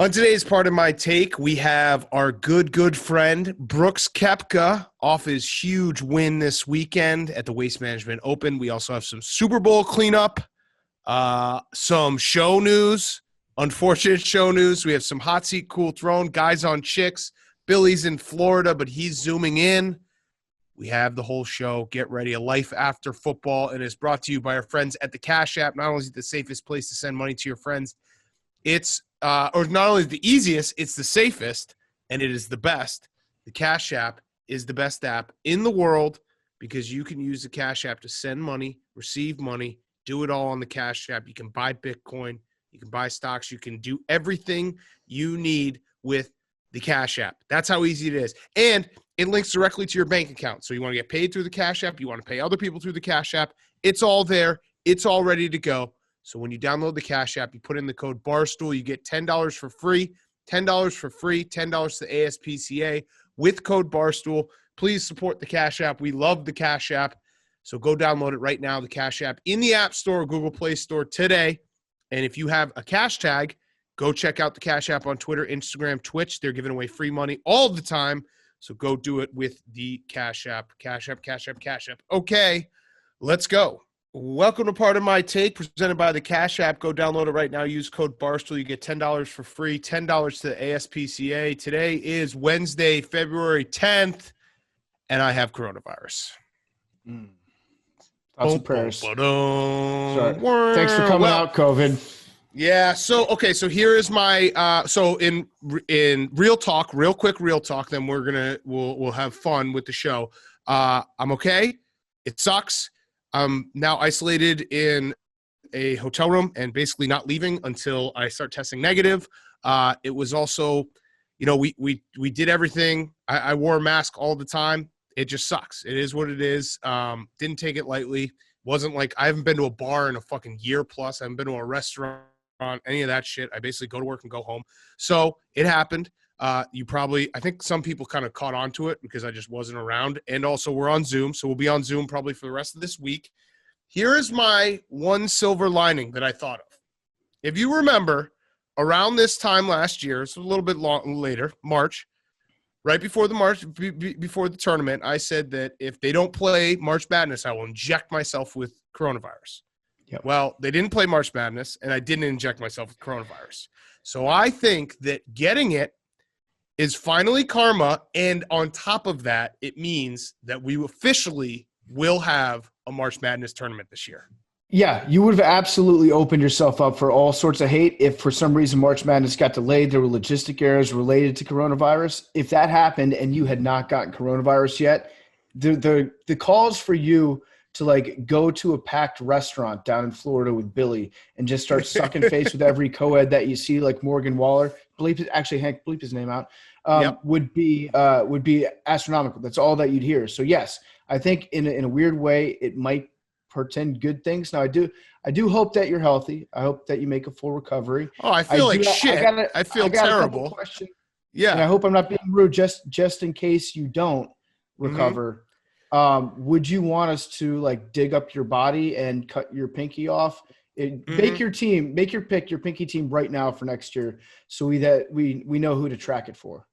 On today's part of my take, we have our good friend Brooks Koepka off his huge win this weekend at the Waste Management Open. We also have some Super Bowl cleanup, some show news, unfortunate show news. We have some hot seat, cool throne, guys on chicks. Billy's in Florida, but he's zooming in. We have the whole show. Get ready. A life after football, and it's brought to you by our friends at the Cash App. Not only is it the safest place to send money to your friends, it's or not only the easiest, it's the safest, and it is the best. The Cash App is the best app in the world because you can use the Cash App to send money, receive money, do it all on the Cash App. You can buy Bitcoin, you can buy stocks, you can do everything you need with the Cash App. That's how easy it is. And it links directly to your bank account. So you want to get paid through the Cash App, you want to pay other people through the Cash App, it's all there. It's all ready to go. So when you download the Cash App, you put in the code Barstool, you get $10 for free, $10 for free, $10 to ASPCA with code Barstool. Please support the Cash App. We love the Cash App. So go download it right now, the Cash App, in the App Store or Google Play Store today. And if you have a cash tag, go check out the Cash App on Twitter, Instagram, Twitch. They're giving away free money all the time. So go do it with the Cash App. Cash App, Cash App, Cash App. Okay, let's go. Welcome to Part of My Take, presented by the Cash App. Go download it right now. Use code Barstool. You get $10 for free, $10 to the ASPCA. Today is Wednesday, February 10th, and I have coronavirus. Thoughts and prayers. Sorry. Thanks for coming out, COVID. Yeah. So here is my so in real talk, real quick real talk. Then we'll have fun with the show. I'm okay. It sucks. I'm now isolated in a hotel room and basically not leaving until I start testing negative. It was also, we did everything. I wore a mask all the time. It just sucks. It is what it is. Didn't take it lightly. Wasn't like I haven't been to a bar in a fucking year plus. I haven't been to a restaurant, any of that shit. I basically go to work and go home. So it happened. I think some people kind of caught on to it because I just wasn't around. And also we're on Zoom. So we'll be on Zoom probably for the rest of this week. Here is my one silver lining that I thought of. If you remember, around this time last year, it's a little bit later, March, right before the tournament, I said that if they don't play March Madness, I will inject myself with coronavirus. Yep. Well, they didn't play March Madness, and I didn't inject myself with coronavirus. So I think that getting it is finally karma, and on top of that, it means that we officially will have a March Madness tournament this year. Yeah, you would have absolutely opened yourself up for all sorts of hate if for some reason March Madness got delayed. There were logistic errors related to coronavirus. If that happened and you had not gotten coronavirus yet, the calls for you to go to a packed restaurant down in Florida with Billy and just start sucking face with every co-ed that you see, like Morgan Waller, Hank, bleep his name out, would be astronomical. That's all that you'd hear. So yes, I think in a weird way, it might portend good things. Now I do hope that you're healthy. I hope that you make a full recovery. Oh, I feel shit. I feel terrible. Yeah. And I hope I'm not being rude just in case you don't recover. Mm-hmm. Would you want us to dig up your body and cut your pinky off? Make your pinky team right now for next year so we know who to track it for.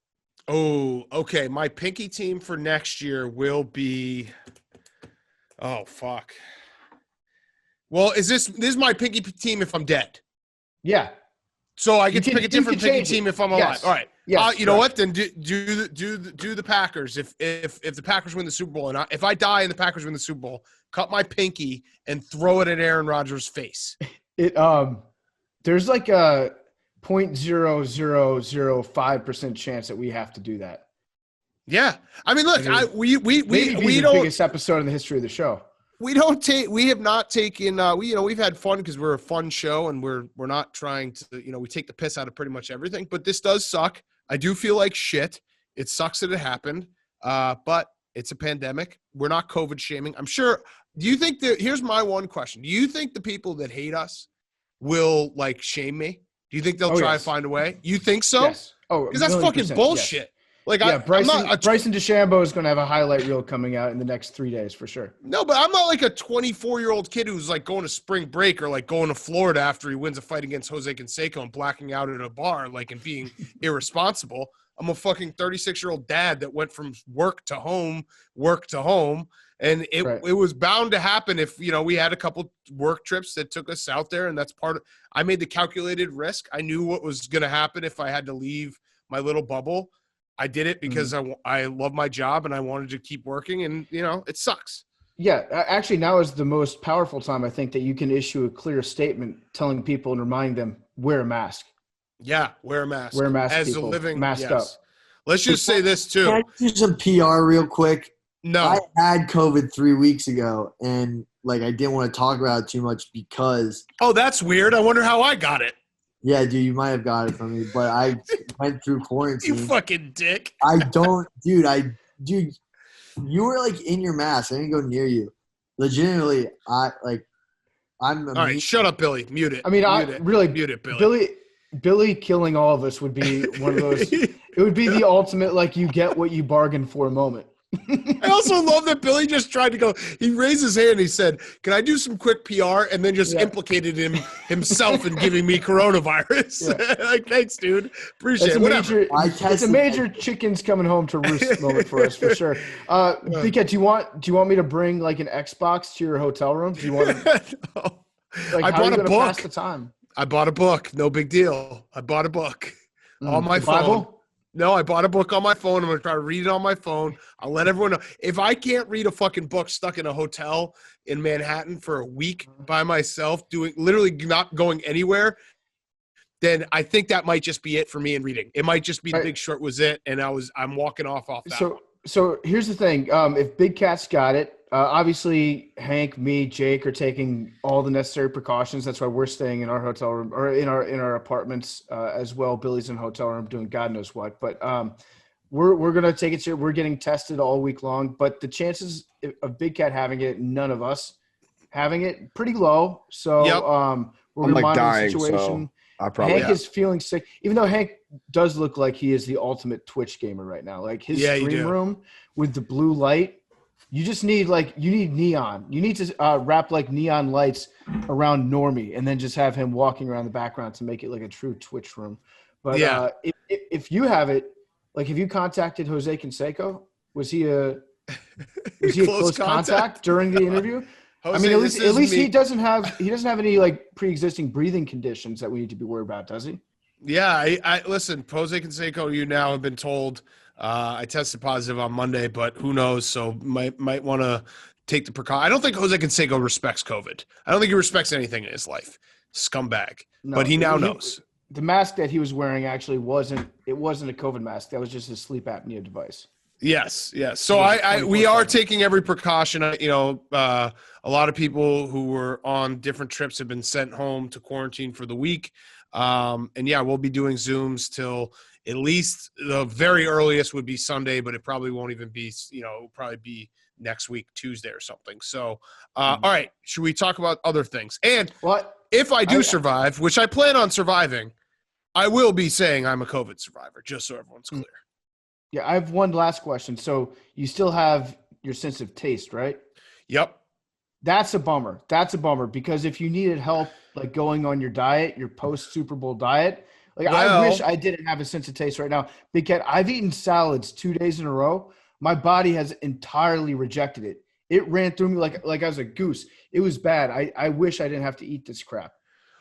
Oh, okay. My pinky team for next year will be – oh, fuck. Well, this is my pinky team if I'm dead? Yeah. So I get to pick a different pinky team if I'm alive. Yes. All right. Yes, you know what? Then do the Packers. If the Packers win the Super Bowl, and if I die and the Packers win the Super Bowl, cut my pinky and throw it at Aaron Rodgers' face. There's a 0.0005% chance that we have to do that. Yeah, I mean, look, we don't biggest episode in the history of the show. We have not taken. We've had fun because we're a fun show and we're not trying to. We take the piss out of pretty much everything. But this does suck. I do feel like shit. It sucks that it happened. But it's a pandemic. We're not COVID shaming. I'm sure. Do you think that? Here's my one question. Do you think the people that hate us will shame me? Do you think they'll try to find a way? You think so? Yes. Oh, because that's fucking bullshit. Yes. Like, Yeah, Bryson, I'm not Bryson DeChambeau is going to have a highlight reel coming out in the next 3 days for sure. No, but I'm not like a 24-year-old kid who's like going to spring break or like going to Florida after he wins a fight against Jose Canseco and blacking out at a bar, like, and being irresponsible. I'm a fucking 36-year-old dad that went from work to home. And it was bound to happen if, we had a couple work trips that took us out there. And that's I made the calculated risk. I knew what was going to happen if I had to leave my little bubble. I did it because I love my job and I wanted to keep working, and, it sucks. Yeah, actually now is the most powerful time, I think, that you can issue a clear statement telling people and reminding them, wear a mask. Yeah, wear a mask. Wear a mask, as people. a living mask up. Let's just say this too. Can I do some PR real quick? No. I had COVID 3 weeks ago, and I didn't want to talk about it too much because. Oh, that's weird. I wonder how I got it. Yeah, dude, you might have got it from me, but I went through quarantine. You fucking dick. Dude, you were in your mask. I didn't go near you. Legitimately, I'm. All right, shut up, Billy. Mute it. I mean, mute it, Billy. Billy killing all of us would be one of those. It would be the ultimate, you get what you bargained for moment. I also love that Billy just tried to go. He raised his hand. And he said, "Can I do some quick PR?" And then just implicated himself in giving me coronavirus. Yeah. Thanks, dude. Appreciate it. It's a major chickens coming home to roost moment for us for sure. BK, do you want me to bring an Xbox to your hotel room? Do you want? No. I brought a book. Pass the time? I bought a book. No big deal. I bought a book on my phone. Bible? No, I bought a book on my phone. I'm going to try to read it on my phone. I'll let everyone know. If I can't read a fucking book stuck in a hotel in Manhattan for a week by myself, literally not going anywhere, then I think that might just be it for me in reading. It might just be The Big Short was it, and I'm walking off that. So here's the thing. If Big Cat's got it, obviously Hank, me, Jake are taking all the necessary precautions. That's why we're staying in our hotel room or in our apartments as well. Billy's in a hotel room doing God knows what. But we're gonna take it serious. We're getting tested all week long. But the chances of Big Cat having it, none of us having it, pretty low. So we're gonna monitor the situation. So Hank is feeling sick, even though Hank does look like he is the ultimate Twitch gamer right now. His stream room with the blue light. You just need you need neon. You need to wrap neon lights around Normie and then just have him walking around the background to make it a true Twitch room. But if you have it, have you contacted Jose Canseco? Was he a close contact during the interview? Jose, I mean, at least he doesn't have any pre-existing breathing conditions that we need to be worried about, does he? Yeah, I listen, Jose Canseco, you now have been told. I tested positive on Monday, but who knows? So might want to take the precaution. I don't think Jose Canseco respects COVID. I don't think he respects anything in his life. Scumbag. No, but he now knows. The mask that he was wearing actually wasn't a COVID mask. That was just his sleep apnea device. Yes. So we are taking every precaution. A lot of people who were on different trips have been sent home to quarantine for the week. And we'll be doing Zooms till at least the very earliest would be Sunday, but it probably won't even be, it'll probably be next week, Tuesday or something. So, all right, should we talk about other things? And if I do survive, which I plan on surviving, I will be saying I'm a COVID survivor, just so everyone's clear. Yeah, I have one last question. So you still have your sense of taste, right? Yep. That's a bummer. Because if you needed help, going on your diet, your post-Super Bowl diet, I wish I didn't have a sense of taste right now. Big Cat, I've eaten salads 2 days in a row. My body has entirely rejected it. It ran through me like I was a goose. It was bad. I wish I didn't have to eat this crap.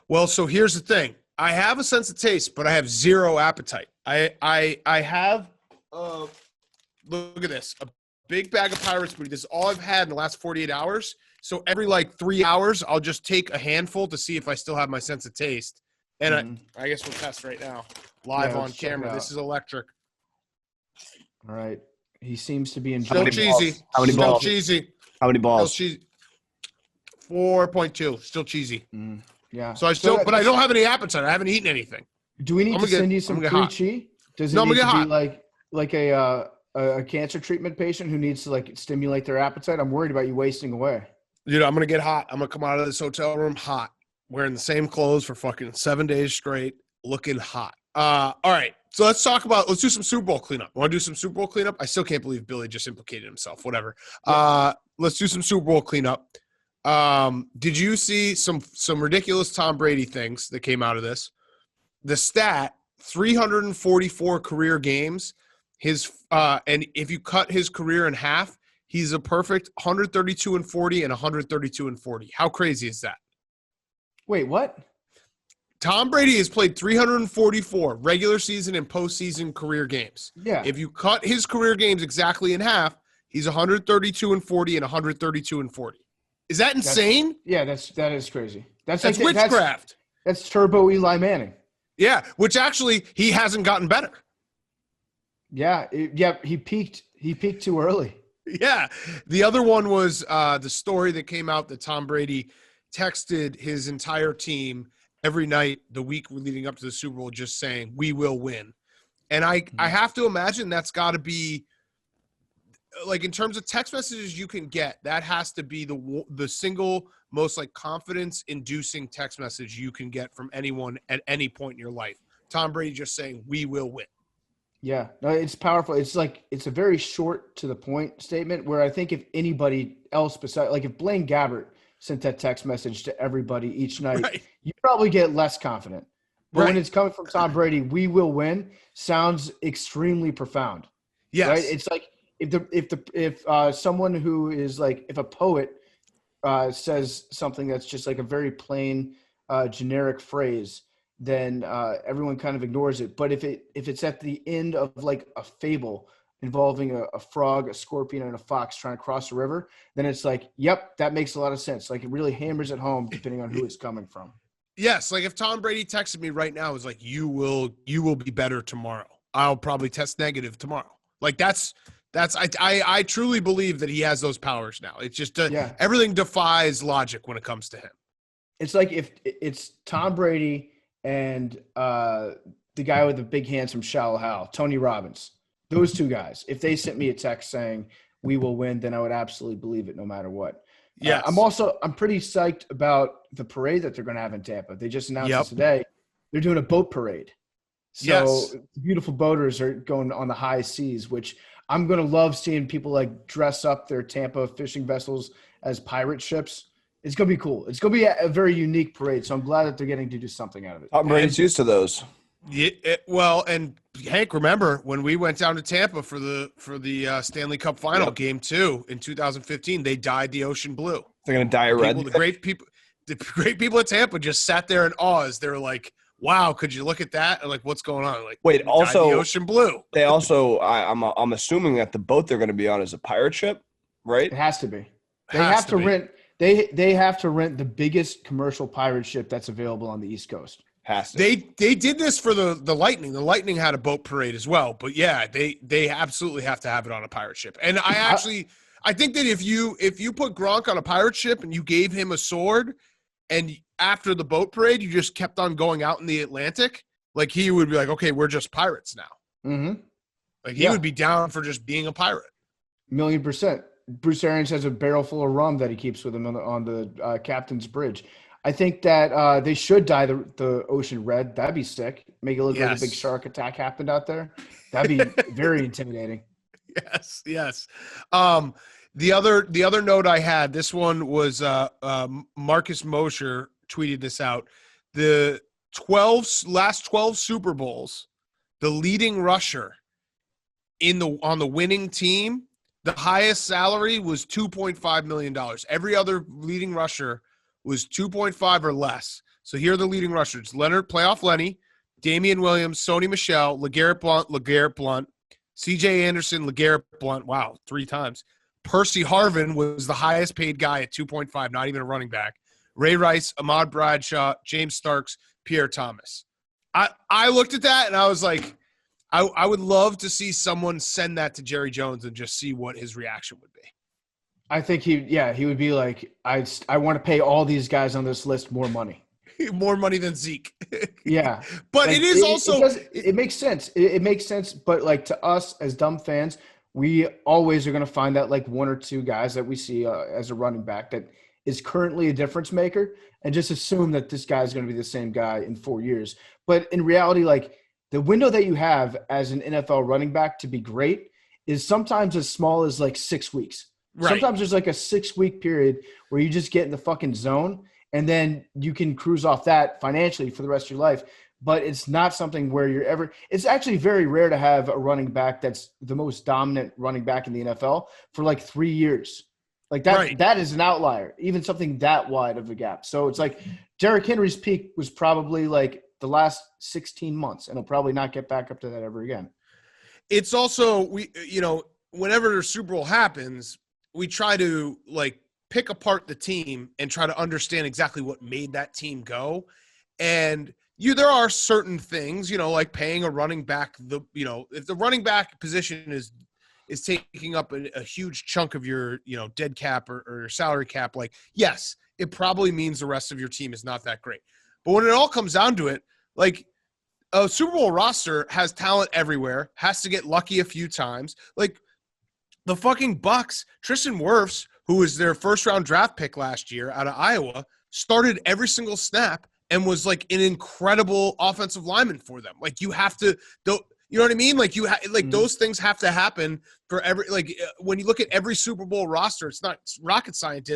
Well, so here's the thing. I have a sense of taste, but I have zero appetite. I have look at this. A big bag of Pirates booty. This is all I've had in the last 48 hours. So every 3 hours, I'll just take a handful to see if I still have my sense of taste. And I guess we'll test right now, live on camera. This is electric. All right. He seems to be enjoying. Still cheesy. How many balls? Still cheesy. How many balls? Still cheesy. 4.2. Still cheesy. Yeah. So but I don't have any appetite. I haven't eaten anything. Do we need to send you some free chi? Does it need to be like a cancer treatment patient who needs to stimulate their appetite? I'm worried about you wasting away. Dude, I'm going to get hot. I'm going to come out of this hotel room hot, wearing the same clothes for fucking 7 days straight, looking hot. All right. So let's do some Super Bowl cleanup. Want to do some Super Bowl cleanup? I still can't believe Billy just implicated himself. Whatever. Let's do some Super Bowl cleanup. Did you see some ridiculous Tom Brady things that came out of this? The stat, 344 career games. And if you cut his career in half, he's a perfect 132-40 and 132-40. How crazy is that? Wait, what? Tom Brady has played 344 regular season and postseason career games. Yeah. If you cut his career games exactly in half, he's 132-40 and 132-40. Is that insane? That is crazy. That's witchcraft. That's turbo Eli Manning. Yeah, which actually he hasn't gotten better. Yeah, he peaked too early. Yeah. The other one was the story that came out that Tom Brady texted his entire team every night the week leading up to the Super Bowl just saying, "We will win." And I have to imagine that's got to be, like, in terms of text messages you can get, that has to be the single most, like, confidence-inducing text message you can get from anyone at any point in your life. Tom Brady just saying, "We will win." Yeah, no, it's powerful. It's a very short to the point statement where I think if anybody else besides, like if Blaine Gabbert sent that text message to everybody each night, Right. You probably get less confident. But when it's coming from Tom Brady, "we will win," sounds extremely profound. Yes. Right? It's like if someone who is like, if a poet says something that's just like a very plain generic phrase, then everyone kind of ignores it. But if it's at the end of like a fable involving a frog, a scorpion, and a fox trying to cross a river, then it's like, yep, that makes a lot of sense. Like, it really hammers it home depending on who it's coming from. Yes, like if Tom Brady texted me right now, it's like, you will be better tomorrow. I'll probably test negative tomorrow. Like I truly believe that he has those powers now. It's just everything defies logic when it comes to him. It's like if it's Tom Brady and the guy with the big handsome shallow Hal, Tony Robbins, those two guys, if they sent me a text saying "we will win," then I would absolutely believe it no matter what. Yeah, I'm pretty psyched about the parade that they're going to have in Tampa. They just announced it today. They're doing a boat parade. So beautiful boaters are going on the high seas, which I'm going to love seeing people like dress up their Tampa fishing vessels as pirate ships. It's going to be cool. It's going to be a very unique parade. So I'm glad that they're getting to do something out of it. Tom Brady's used to those. Yeah, and Hank, remember when we went down to Tampa for the Stanley Cup Final Game 2 in 2015? They dyed the ocean blue. They're gonna dye red. The great people at Tampa just sat there in awe as they were like, "Wow, could you look at that?" And like, "What's going on?" Like, wait, also the ocean blue. They also, I'm assuming that the boat they're going to be on is a pirate ship, right? It has to be. They have to rent. They have to rent the biggest commercial pirate ship that's available on the East Coast. They did this for the Lightning. The Lightning had a boat parade as well. But yeah, they absolutely have to have it on a pirate ship. And I think that if you put Gronk on a pirate ship and you gave him a sword, and after the boat parade you just kept on going out in the Atlantic, like he would be like, okay, we're just pirates now. Mm-hmm. Like he would be down for just being a pirate. 1,000,000%. Bruce Arians has a barrel full of rum that he keeps with him on the captain's bridge. I think that they should dye the ocean red. That'd be sick. Make it look like a big shark attack happened out there. That'd be very intimidating. Yes. The other note I had, this one was Marcus Mosher tweeted this out. The last 12 Super Bowls, the leading rusher on the winning team, the highest salary was $2.5 million. Every other leading rusher was 2.5 or less. So here are the leading rushers: Leonard, Playoff Lenny, Damian Williams, Sony Michel, LeGarrette Blount, C.J. Anderson, LeGarrette Blount. Wow, 3 times. Percy Harvin was the highest paid guy at 2.5, not even a running back. Ray Rice, Ahmad Bradshaw, James Starks, Pierre Thomas. I looked at that and I was like, I would love to see someone send that to Jerry Jones and just see what his reaction would be. I think he would be like, I want to pay all these guys on this list more money. More money than Zeke. Yeah. But like, it makes sense. It makes sense. But like, to us as dumb fans, we always are going to find that like 1 or 2 guys that we see as a running back that is currently a difference maker, and just assume that this guy is going to be the same guy in 4 years. But in reality, like, the window that you have as an NFL running back to be great is sometimes as small as like 6 weeks. Right. Sometimes there's like a 6-week period where you just get in the fucking zone and then you can cruise off that financially for the rest of your life. But it's not something where you're ever – it's actually very rare to have a running back that's the most dominant running back in the NFL for like 3 years. Like that, Right. That is an outlier, even something that wide of a gap. So it's like Derrick Henry's peak was probably like the last 16 months, and he'll probably not get back up to that ever again. It's also whenever the Super Bowl happens, we try to like pick apart the team and try to understand exactly what made that team go. And there are certain things, like paying a running back, if the running back position is taking up a huge chunk of your, dead cap or salary cap, like, yes, it probably means the rest of your team is not that great. But when it all comes down to it, like a Super Bowl roster has talent everywhere, has to get lucky a few times. Like the fucking Bucks, Tristan Wirfs, who was their first-round draft pick last year out of Iowa, started every single snap and was like an incredible offensive lineman for them. Like you have to, you know what I mean? Like those things have to happen for when you look at every Super Bowl roster, it's not rocket science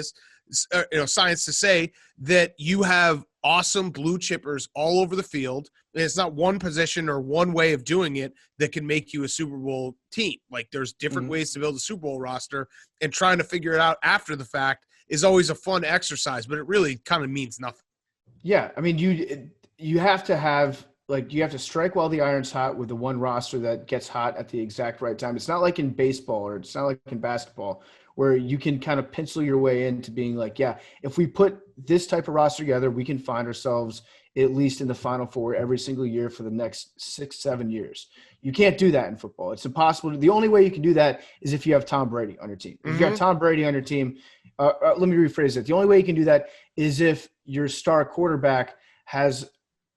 to say that you have awesome blue chippers all over the field. And it's not one position or one way of doing it that can make you a Super Bowl team. Like there's different ways to build a Super Bowl roster, and trying to figure it out after the fact is always a fun exercise, but it really kind of means nothing. Yeah. I mean, you have to have, like, you have to strike while the iron's hot with the one roster that gets hot at the exact right time. It's not like in baseball or it's not like in basketball where you can kind of pencil your way into being like, yeah, if we put this type of roster together, we can find ourselves at least in the Final Four every single year for the next 6-7 years. You can't do that in football. It's impossible. The only way you can do that is if you have Tom Brady on your team. If you got Tom Brady on your team, let me rephrase it. The only way you can do that is if your star quarterback has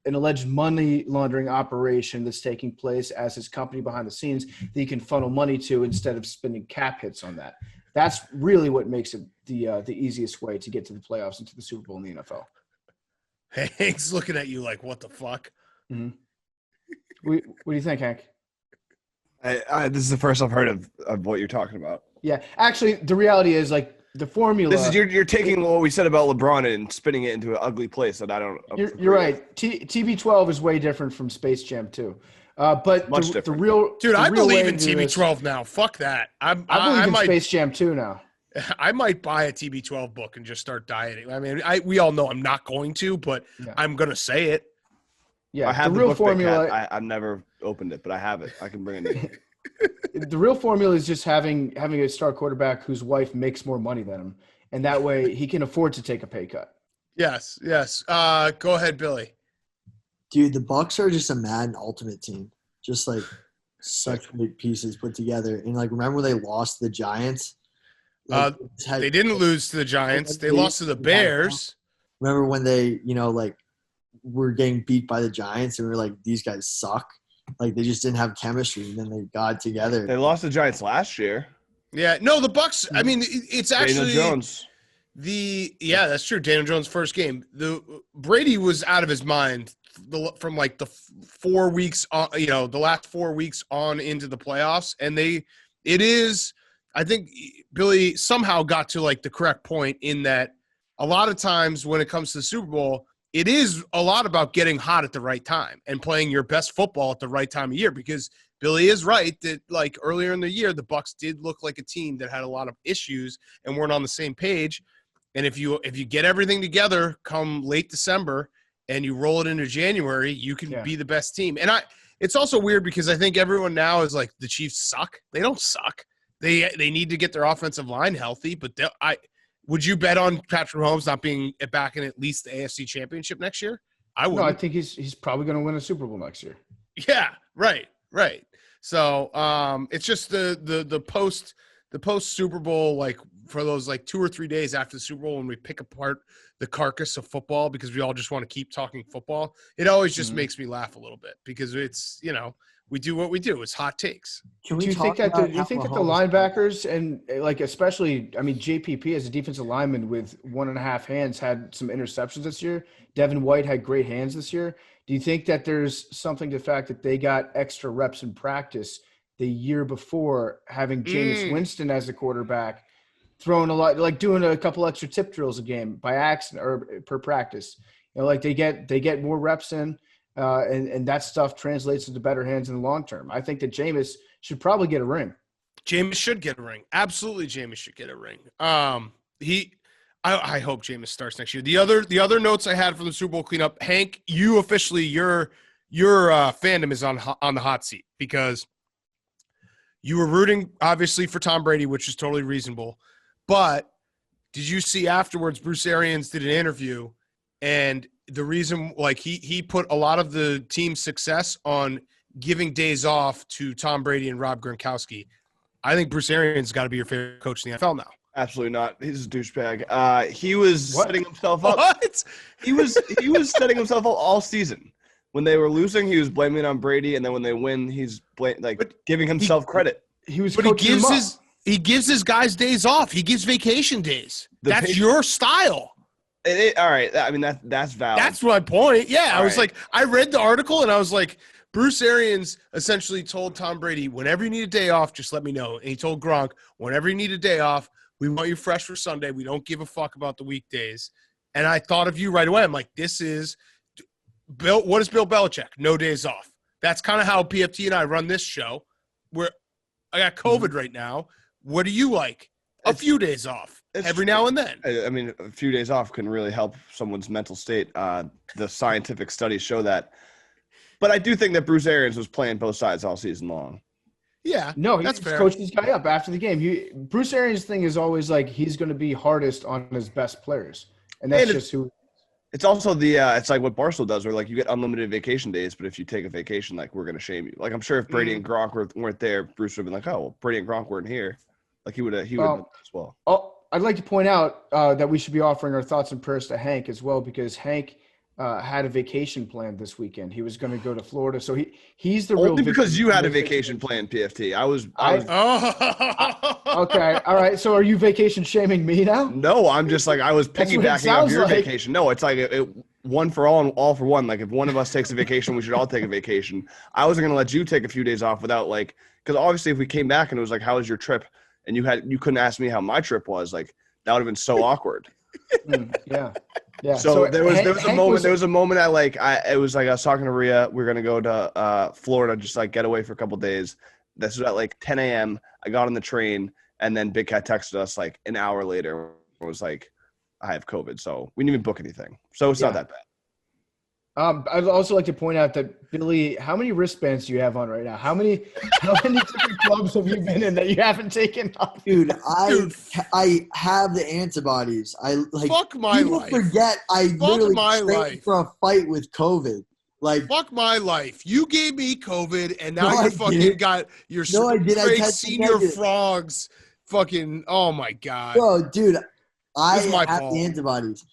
an alleged money laundering operation that's taking place as his company behind the scenes that you can funnel money to instead of spending cap hits on that. That's really what makes it the easiest way to get to the playoffs and to the Super Bowl in the NFL. Hank's looking at you like, what the fuck? Mm-hmm. What do you think, Hank? This is the first I've heard of what you're talking about. Yeah, actually, the reality is like the formula. This is you're taking what we said about LeBron and spinning it into an ugly place that I don't. You're right. TB12 is way different from Space Jam 2. But Much the real dude, I real believe way in to do this- TB12 now. Fuck that. I believe in might, Space Jam 2 now. I might buy a TB12 book and just start dieting. I mean, we all know I'm not going to, but Yeah. I'm gonna say it. Yeah, I have the real book formula. I've never opened it, but I have it. I can bring it in. The real formula is just having a star quarterback whose wife makes more money than him, and that way he can afford to take a pay cut. Yes. Go ahead, Billy. Dude, the Bucks are just a Madden Ultimate team. Just like such great pieces put together. And like, remember when they lost to the Giants? Like, They didn't lose to the Giants. They lost to the Bears. Remember when they, were getting beat by the Giants and we were like, these guys suck. Like they just didn't have chemistry, and then they got together. They lost the Giants last year. Yeah, no, the Bucks. I mean, it's actually Daniel Jones. That's true. Daniel Jones' first game. Brady was out of his mind from like the 4 weeks on. The last 4 weeks on into the playoffs, and I think Billy somehow got to like the correct point in that a lot of times when it comes to the Super Bowl, it is a lot about getting hot at the right time and playing your best football at the right time of year, because Billy is right that like earlier in the year, the Bucks did look like a team that had a lot of issues and weren't on the same page. And if you get everything together come late December and you roll it into January, you can be the best team. And it's also weird because I think everyone now is like the Chiefs suck. They don't suck. They need to get their offensive line healthy, but would you bet on Patrick Mahomes not being back in at least the AFC Championship next year? I would. No, I think he's probably going to win a Super Bowl next year. Yeah, right. So it's just the post Super Bowl, like for those like 2 or 3 days after the Super Bowl when we pick apart the carcass of football because we all just want to keep talking football. It always just makes me laugh a little bit because it's we do what we do. It's hot takes. Can Do we you think talk that about the Mahomes- linebackers and like especially, I mean, JPP as a defensive lineman with 1.5 hands had some interceptions this year. Devin White had great hands this year. Do you think that there's something to the fact that they got extra reps in practice the year before, having Jameis Winston as the quarterback, throwing a lot, like doing a couple extra tip drills a game by accident or per practice? You know, like they get more reps in. And that stuff translates into better hands in the long term. I think that Jameis should probably get a ring. Jameis should get a ring. Absolutely, Jameis should get a ring. I hope Jameis starts next year. The other notes I had from the Super Bowl cleanup, Hank, you officially your fandom is on the hot seat because you were rooting obviously for Tom Brady, which is totally reasonable. But did you see afterwards Bruce Arians did an interview and the reason, like, he put a lot of the team's success on giving days off to Tom Brady and Rob Gronkowski. I think Bruce Arians got to be your favorite coach in the NFL now. Absolutely not. He's a douchebag. He was setting himself up. What? He was setting himself up all season. When they were losing, he was blaming it on Brady, and then when they win, he's giving himself credit. He was, but he gives his guys days off. He gives vacation days. That's your style. All right. I mean, that's valid. That's my point. Yeah. All I was right. like, I read the article and I was like, Bruce Arians essentially told Tom Brady, whenever you need a day off, just let me know. And he told Gronk, whenever you need a day off, we want you fresh for Sunday. We don't give a fuck about the weekdays. And I thought of you right away. I'm like, this is Bill. What is Bill Belichick? No days off. That's kind of how PFT and I run this show. Where I got COVID right now. What do you like? A few days off every now and then. I mean, a few days off can really help someone's mental state. The scientific studies show that. But I do think that Bruce Arians was playing both sides all season long. Yeah, no, that's he's fair. coached this guy up after the game. Bruce Arians' thing is always like he's going to be hardest on his best players, and that's just who. It's also it's like what Barstool does, where like you get unlimited vacation days, but if you take a vacation, like we're going to shame you. Like I'm sure if Brady and Gronk weren't there, Bruce would have been like, oh, well, Brady and Gronk weren't here. Like he would have done that as well. I'd like to point out that we should be offering our thoughts and prayers to Hank as well, because Hank had a vacation planned this weekend. He was going to go to Florida, so he's the only real because you had a vacation planned, PFT. I was okay. All right. So are you vacation shaming me now? No, I'm just like I was piggybacking off your vacation. No, it's like it one for all and all for one. Like if one of us takes a vacation, we should all take a vacation. I wasn't going to let you take a few days off without because obviously if we came back and it was like, how was your trip? And you couldn't ask me how my trip was, like that would have been so awkward. Yeah. So there was a moment I was talking to Rhea. We are gonna go to Florida, just like get away for a couple days. This was at like 10 a.m. I got on the train, and then Big Cat texted us like an hour later. It was like, I have COVID, so we didn't even book anything. So it's not that bad. I'd also like to point out that Billy, how many wristbands do you have on right now? How many different clubs have you been in that you haven't taken off? Dude, I have the antibodies. Fuck my people life. Forget I Fuck literally my trained life. for a fight with COVID. Like fuck my life. You gave me COVID, and now No, you I fucking didn't. got your No, I did. I straight tested senior negative. frogs. Fucking oh my god. Bro, dude, I This is my have fault. the antibodies.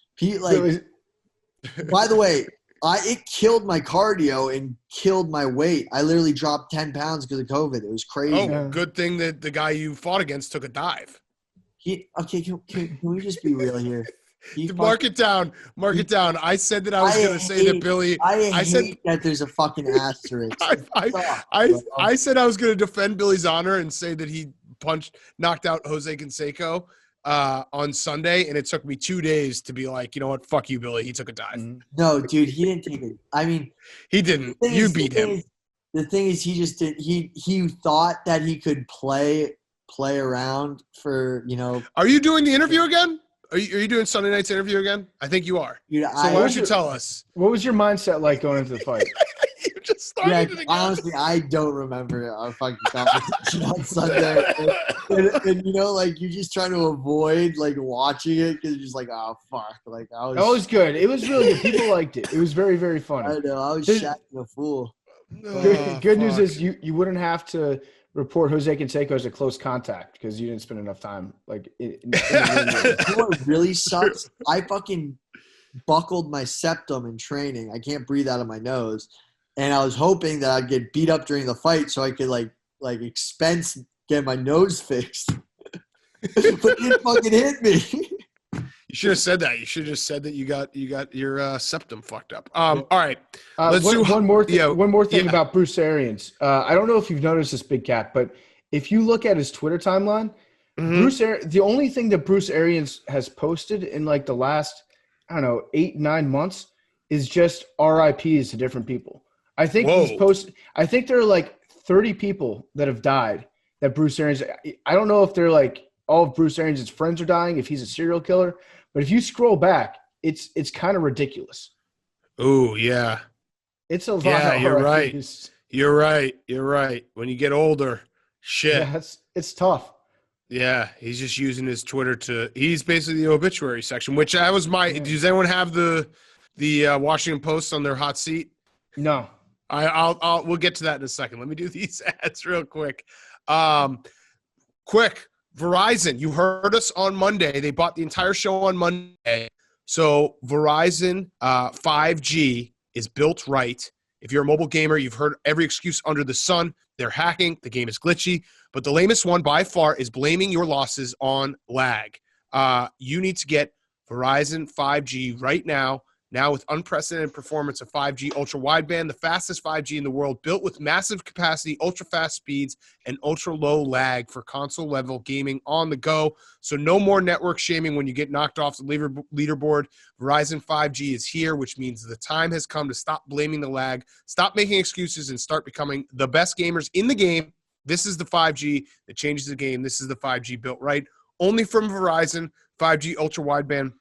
By the way, it killed my cardio and killed my weight. I literally dropped 10 pounds because of COVID. It was crazy. Oh, good thing that the guy you fought against took a dive. Can we just be real here? Mark it down. Mark it down. I said that I was going to say that Billy. I said that there's a fucking asterisk. I said I was going to defend Billy's honor and say that he knocked out Jose Canseco on Sunday, and it took me 2 days to be like, you know what, fuck you, Billy. He took a dive. No, dude, he didn't take it. I mean, he didn't. You beat him. The thing is, he just did. He thought that he could play around for, you know. Are you doing the interview again? Are you doing Sunday night's interview again? I think you are. Dude, so why don't you tell us? What was your mindset like going into the fight? You just started it again. Honestly, I don't remember our fucking conversation on Sunday. And you know, like you're just trying to avoid like watching it because you're just like, oh fuck, like I was. It was good. It was really good. People liked it. It was very, very funny. I know. I was shacking a fool. Good news is you wouldn't have to report Jose Canseco as a close contact because you didn't spend enough time You know what really sucks? I fucking buckled my septum in training. I can't breathe out of my nose. and I was hoping that I'd get beat up during the fight so I could like expense get my nose fixed. But he didn't fucking hit me. You should have said that. You should have just said that you got your septum fucked up. All right. Let's do one more thing. One more thing yeah. about Bruce Arians. I don't know if you've noticed this, Big Cat, but if you look at his Twitter timeline, the only thing that Bruce Arians has posted in like the last, 8-9 months is just RIPs to different people. I think he's posted. I think there are like 30 people that have died that Bruce Arians. I don't know if they're like all of Bruce Arians' friends are dying, if he's a serial killer. But if you scroll back, it's kind of ridiculous. Oh, yeah. It's a lot. Yeah, you're RIPs. right. You're right. When you get older, shit. Yeah, it's tough. Yeah, he's just using his Twitter he's basically the obituary section, which I was does anyone have the Washington Post on their hot seat? No. We'll get to that in a second. Let me do these ads real quick. Verizon, you heard us on Monday. They bought the entire show on Monday. So Verizon 5G is built right. If you're a mobile gamer, you've heard every excuse under the sun. They're hacking. The game is glitchy. But the lamest one by far is blaming your losses on lag. You need to get Verizon 5G right now. Now with unprecedented performance of 5G ultra wideband, the fastest 5G in the world, built with massive capacity, ultra fast speeds, and ultra low lag for console level gaming on the go. So no more network shaming when you get knocked off the leaderboard. Verizon 5G is here, which means the time has come to stop blaming the lag, stop making excuses, and start becoming the best gamers in the game. This is the 5G that changes the game. This is the 5G built right. Only from Verizon 5G ultra wideband.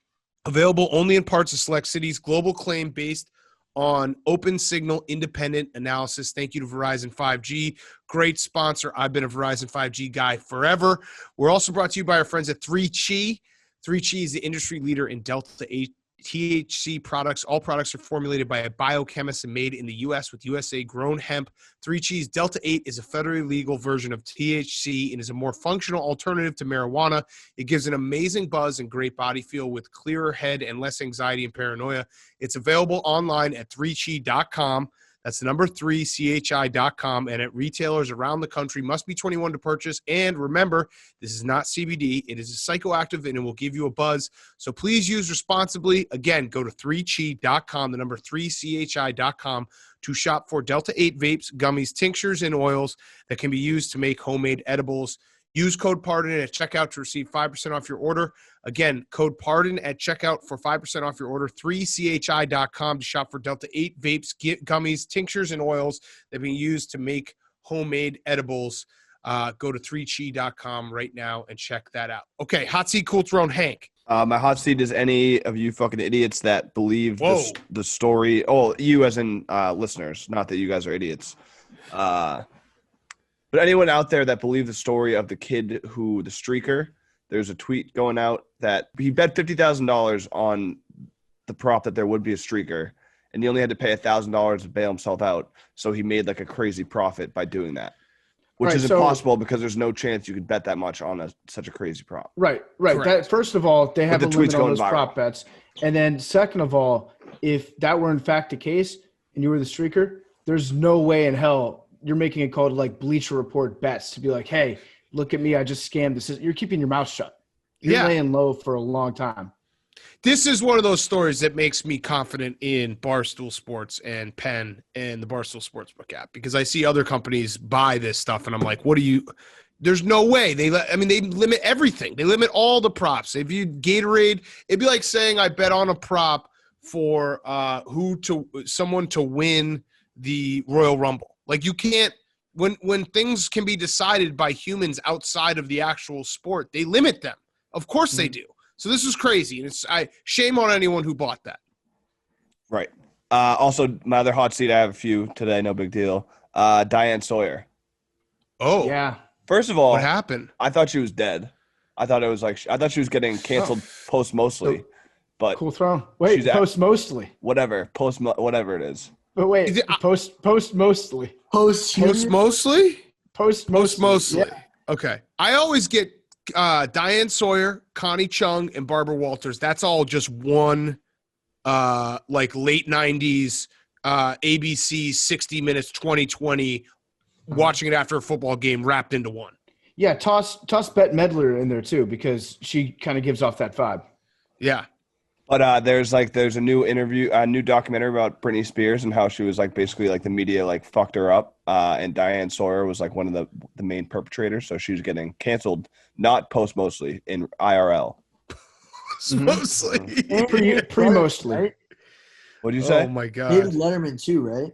Available only in parts of select cities. Global claim based on open signal independent analysis. Thank you to Verizon 5G. Great sponsor. I've been a Verizon 5G guy forever. We're also brought to you by our friends at 3Chi. 3Chi is the industry leader in Delta 8 THC products. All products are formulated by a biochemist and made in the U.S. with USA-grown hemp. 3Chi's Delta 8 is a federally legal version of THC and is a more functional alternative to marijuana. It gives an amazing buzz and great body feel with clearer head and less anxiety and paranoia. It's available online at 3chi.com. That's the number 3chi.com, and at retailers around the country. Must be 21 to purchase. And remember, this is not CBD. It is a psychoactive, and it will give you a buzz. So please use responsibly. Again, go to 3chi.com, the number 3chi.com, to shop for Delta 8 vapes, gummies, tinctures, and oils that can be used to make homemade edibles. Use code PARDON at checkout to receive 5% off your order. Again, code PARDON at checkout for 5% off your order. 3chi.com to shop for Delta 8 vapes, gummies, tinctures, and oils that can be used to make homemade edibles. Go to 3chi.com right now and check that out. Okay, hot seat, cool throne, Hank. My hot seat is any of you fucking idiots that believe the story. Oh, you as in listeners, not that you guys are idiots. But anyone out there that believed the story of the kid the streaker, there's a tweet going out that he bet $50,000 on the prop that there would be a streaker, and he only had to pay $1,000 to bail himself out. So he made like a crazy profit by doing that, which is impossible because there's no chance you could bet that much on such a crazy prop. Right. That, first of all, they have a limit on those prop bets. And then second of all, if that were in fact the case and you were the streaker, there's no way in hell you're making a call to like Bleacher Report bets to be like, hey, look at me, I just scammed this. You're keeping your mouth shut. You're laying low for a long time. This is one of those stories that makes me confident in Barstool Sports and Penn and the Barstool Sportsbook app, because I see other companies buy this stuff and I'm like, there's no way. They limit everything. They limit all the props. If you Gatorade, it'd be like saying I bet on a prop for someone to win the Royal Rumble. Like you can't, when things can be decided by humans outside of the actual sport, they limit them. Of course they do. So this is crazy. And shame on anyone who bought that. Right. Also, my other hot seat, I have a few today, no big deal. Diane Sawyer. Oh. Yeah. First of all, what happened? I thought she was dead. I thought she was getting canceled post mostly. But cool throne. Wait, post mostly. Whatever it is. But wait, post mostly. Post mostly? Post mostly. Yeah. Okay. I always get Diane Sawyer, Connie Chung, and Barbara Walters. That's all just one like late 90s ABC 60 Minutes 2020, watching it after a football game wrapped into one. Yeah, toss Bette Midler in there too, because she kind of gives off that vibe. Yeah. But there's a new documentary about Britney Spears and how she was like basically like the media like fucked her up. And Diane Sawyer was like one of the main perpetrators. So she was getting canceled, not post-mostly, in IRL. Mostly. Pre-mostly. Right? What'd you say? Oh my God. David Letterman too, right?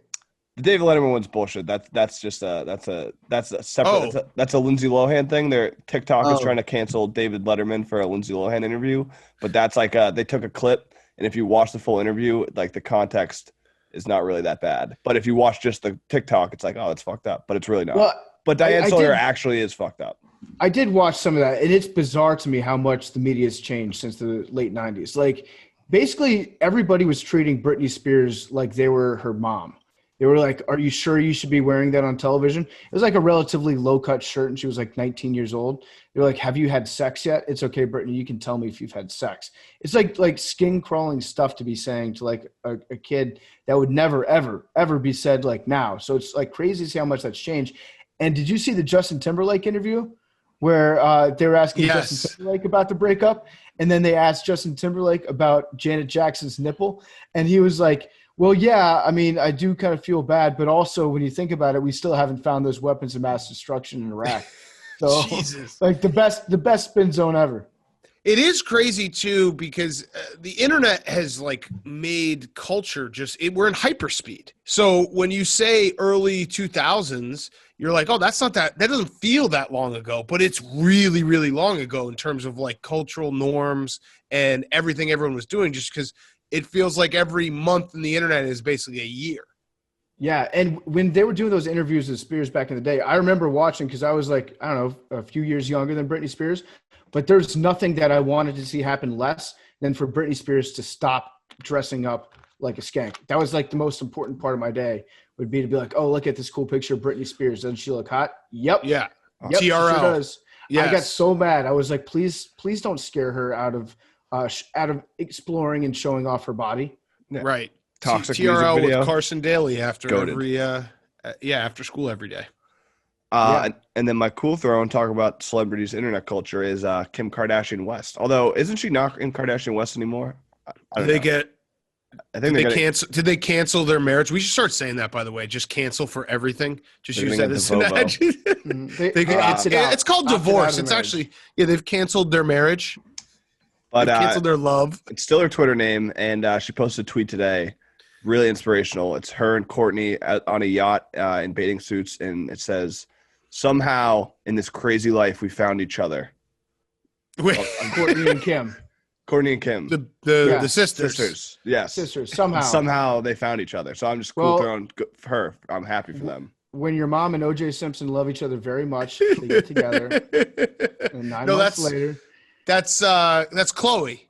The David Letterman one's bullshit. That's a separate. That's a Lindsay Lohan thing. Their TikTok is trying to cancel David Letterman for a Lindsay Lohan interview, but that's like they took a clip, and if you watch the full interview, like the context is not really that bad. But if you watch just the TikTok, it's like, oh, it's fucked up, but it's really not. Well, but Diane Sawyer actually is fucked up. I did watch some of that, and it's bizarre to me how much the media has changed since the late 90s. Like, basically, everybody was treating Britney Spears like they were her mom. They were like, are you sure you should be wearing that on television? It was like a relatively low-cut shirt, and she was like 19 years old. They're like, have you had sex yet? It's okay, Britney, you can tell me if you've had sex. It's like skin-crawling stuff to be saying to like a kid that would never, ever, ever be said like now. So it's like crazy to see how much that's changed. And did you see the Justin Timberlake interview where they were asking Justin Timberlake about the breakup? And then they asked Justin Timberlake about Janet Jackson's nipple. And he was like, well, yeah, I mean, I do kind of feel bad, but also when you think about it, we still haven't found those weapons of mass destruction in Iraq. So, Jesus. like the best spin zone ever. It is crazy too, because the internet has like made culture we're in hyperspeed. So when you say early 2000s, you're like, oh, that doesn't feel that long ago, but it's really, really long ago in terms of like cultural norms and everything everyone was doing, just because it feels like every month in the internet is basically a year. Yeah, and when they were doing those interviews with Spears back in the day, I remember watching because I was like, I don't know, a few years younger than Britney Spears, but there's nothing that I wanted to see happen less than for Britney Spears to stop dressing up like a skank. That was like the most important part of my day would be to be like, oh, look at this cool picture of Britney Spears. Doesn't she look hot? Yep. Yeah. Yep, TRL. she sure does. Yes. I got so mad. I was like, please don't scare her out of exploring and showing off her body. Right. Toxic TRL music video. with Carson Daly after Goated. after school every day. And then my cool throw and talk about celebrities' internet culture is Kim Kardashian West. Although, isn't she not in Kardashian West anymore? I think Did they cancel their marriage? We should start saying that, by the way. Just cancel for everything. Just use that as an adjective. It's called divorce. It's actually they've canceled their marriage. But they've canceled their love. It's still her Twitter name, and she posted a tweet today, really inspirational. It's her and Courtney on a yacht in bathing suits, and it says, "Somehow in this crazy life, we found each other." Courtney and Kim. Courtney and Kim. The sisters. Sisters. Yes. Sisters. Somehow. Somehow they found each other. So I'm just cool throwing for her. I'm happy for them. When your mom and O.J. Simpson love each other very much, they get together. And 9 months later. That's Chloe.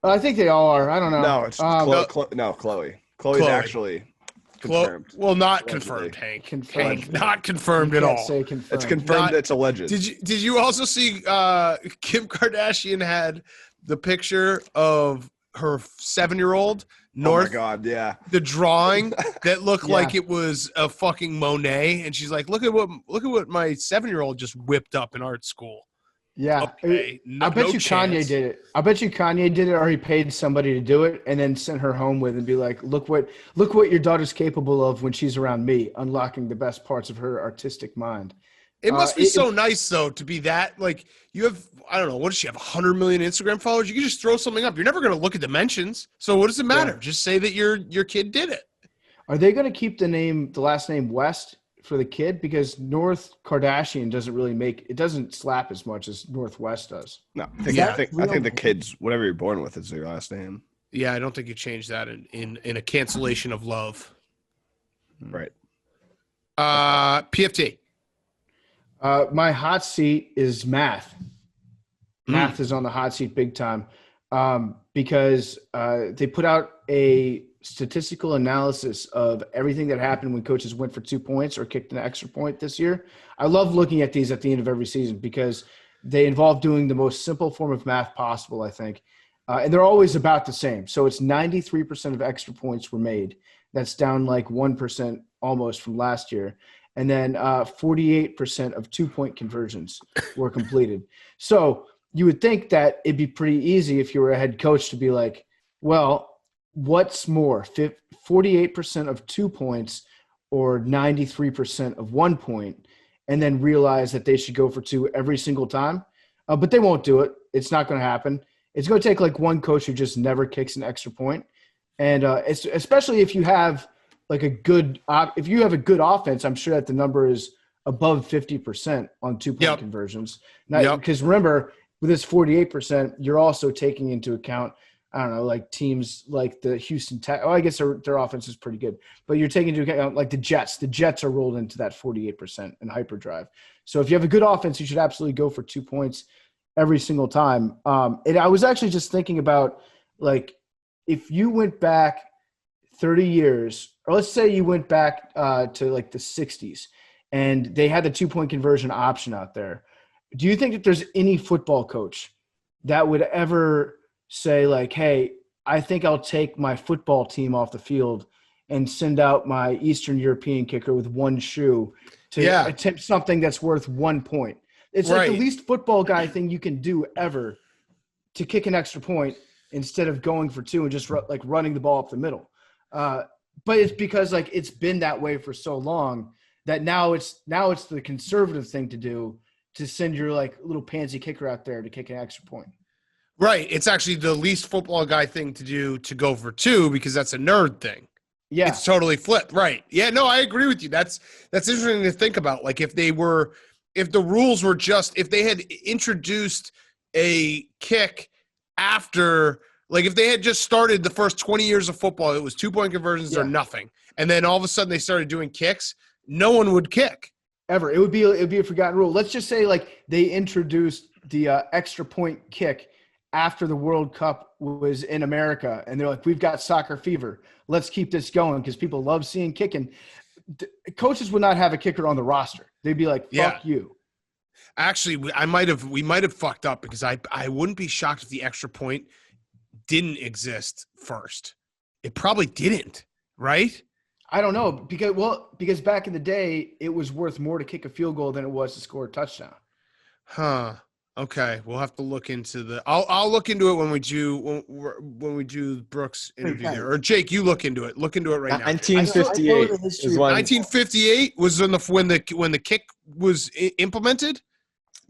I think they all are. I don't know. No, it's Chloe. Chloe's actually confirmed. Well, not confirmed, Hank. Hank, not confirmed at all. Say confirmed. It's confirmed. It's alleged. Did you also see Kim Kardashian had the picture of her 7-year-old North? Oh my God, yeah. The drawing that looked like it was a fucking Monet, and she's like, look at what my 7-year-old just whipped up in art school. Yeah. Okay. I bet you Kanye did it. I bet you Kanye did it, or he paid somebody to do it and then sent her home with and be like, look what your daughter's capable of when she's around me, unlocking the best parts of her artistic mind. It must be so nice, though, to be that. Like, you have, I don't know, what does she have, 100 million Instagram followers? You can just throw something up. You're never going to look at dimensions. So what does it matter? Yeah. Just say that your kid did it. Are they going to keep the last name West for the kid? Because North Kardashian doesn't slap as much as Northwest does. No, I think the kids, whatever you're born with, is their last name. Yeah, I don't think you change that in a cancellation of love. Right. PFT. My hot seat is math. Math is on the hot seat big time because they put out a statistical analysis of everything that happened when coaches went for 2 points or kicked an extra point this year. I love looking at these at the end of every season because they involve doing the most simple form of math possible, I think. And they're always about the same. So it's 93% of extra points were made. That's down like 1% almost from last year. And then 48% of 2-point conversions were completed. So you would think that it'd be pretty easy if you were a head coach to be like, well, what's more, 48% of 2 points or 93% of 1 point, and then realize that they should go for 2 every single time? But they won't do it. It's not going to happen. It's going to take like one coach who just never kicks an extra point. And it's, especially if you have like a good offense, I'm sure that the number is above 50% on 2-point conversions. Because remember, with this 48%, you're also taking into account, I don't know, like teams like the Houston Tech. Oh, I guess their offense is pretty good. But you're taking into account like the Jets. The Jets are rolled into that 48% in hyperdrive. So if you have a good offense, you should absolutely go for 2 points every single time. And I was actually just thinking about, like, if you went back 30 years, or let's say you went back to like the 60s, and they had the 2-point conversion option out there, do you think that there's any football coach that would ever say like, hey, I think I'll take my football team off the field and send out my Eastern European kicker with one shoe to attempt something that's worth 1 point? It's like the least football guy thing you can do ever, to kick an extra point instead of going for 2 and just like running the ball up the middle. But it's because like it's been that way for so long that now it's the conservative thing to do, to send your like little pansy kicker out there to kick an extra point. Right. It's actually the least football guy thing to do, to go for 2, because that's a nerd thing. Yeah. It's totally flipped. Right. Yeah, no, I agree with you. That's interesting to think about. Like if the rules were just, if they had introduced a kick after, like if they had just started the first 20 years of football, it was 2-point conversions or nothing. And then all of a sudden they started doing kicks, no one would kick. Ever. It would be a forgotten rule. Let's just say like they introduced the extra point kick after the World Cup was in America, and they're like, we've got soccer fever. Let's keep this going because people love seeing kicking. Coaches would not have a kicker on the roster. They'd be like, fuck you. Actually, we might have fucked up, because I wouldn't be shocked if the extra point didn't exist first. It probably didn't, right? I don't know, because back in the day, it was worth more to kick a field goal than it was to score a touchdown. Huh. Okay, we'll have to look into the. I'll look into it when we do Brooks' interview there. Or Jake, you look into it. Look into it right now. 1958 is when. 1958 was when the kick was implemented.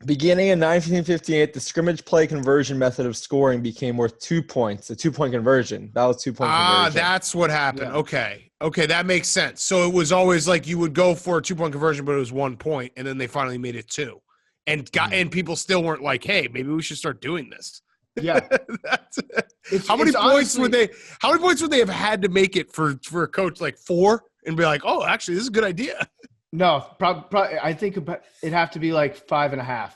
Beginning in 1958, the scrimmage play conversion method of scoring became worth 2 points. A 2-point conversion. That was 2-point conversion. That's what happened. Yeah. Okay, that makes sense. So it was always like you would go for a 2-point conversion, but it was 1 point, and then they finally made it 2, and people still weren't like, hey, maybe we should start doing this. Yeah. How many points would they have had to make it for a coach, like 4, and be like, oh, actually, this is a good idea? No, probably. I think it'd have to be like 5.5.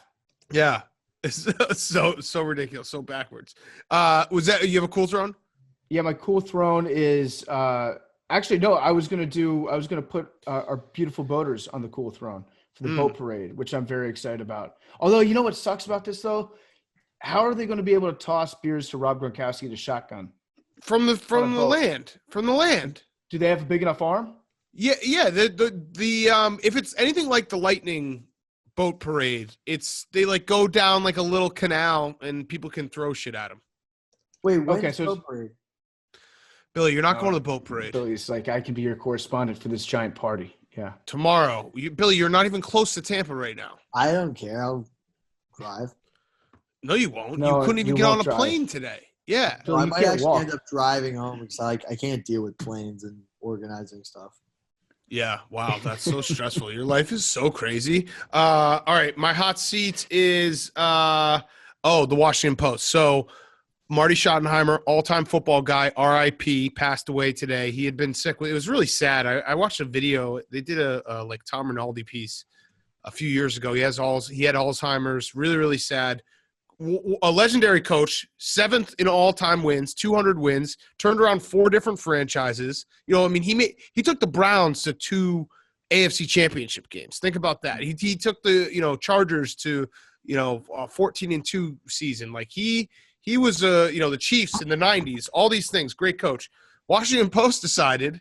Yeah, it's so ridiculous, so backwards. Was that you have a cool throne? Yeah, my cool throne is actually no. I was gonna put our beautiful boaters on the cool throne for the boat parade, which I'm very excited about. Although, you know what sucks about this though? How are they going to be able to toss beers to Rob Gronkowski to shotgun from the land? From the land. Do they have a big enough arm? Yeah. The if it's anything like the Lightning boat parade, they like go down like a little canal and people can throw shit at them. Wait, when's the boat parade? Billy, you're not going to the boat parade. Billy's like, I can be your correspondent for this giant party. Yeah. Tomorrow. Billy, you're not even close to Tampa right now. I don't care. I'll drive. No, you won't. No, you couldn't even get on a plane today. Yeah. Billy, I might actually end up driving home because I can't deal with planes and organizing stuff. Yeah. Wow. That's so stressful. Your life is so crazy. All right. My hot seat is the Washington Post. So Marty Schottenheimer, all-time football guy, RIP, passed away today. He had been sick. It was really sad. I watched a video. They did a like Tom Rinaldi piece a few years ago. He had Alzheimer's. Really, really sad. A legendary coach, 7th in all-time wins, 200 wins, turned around 4 different franchises. You know, I mean, he took the Browns to 2 AFC championship games. Think about that. He took the, Chargers to, 14-2 season. Like he was, the Chiefs in the 90s, all these things. Great coach. Washington Post decided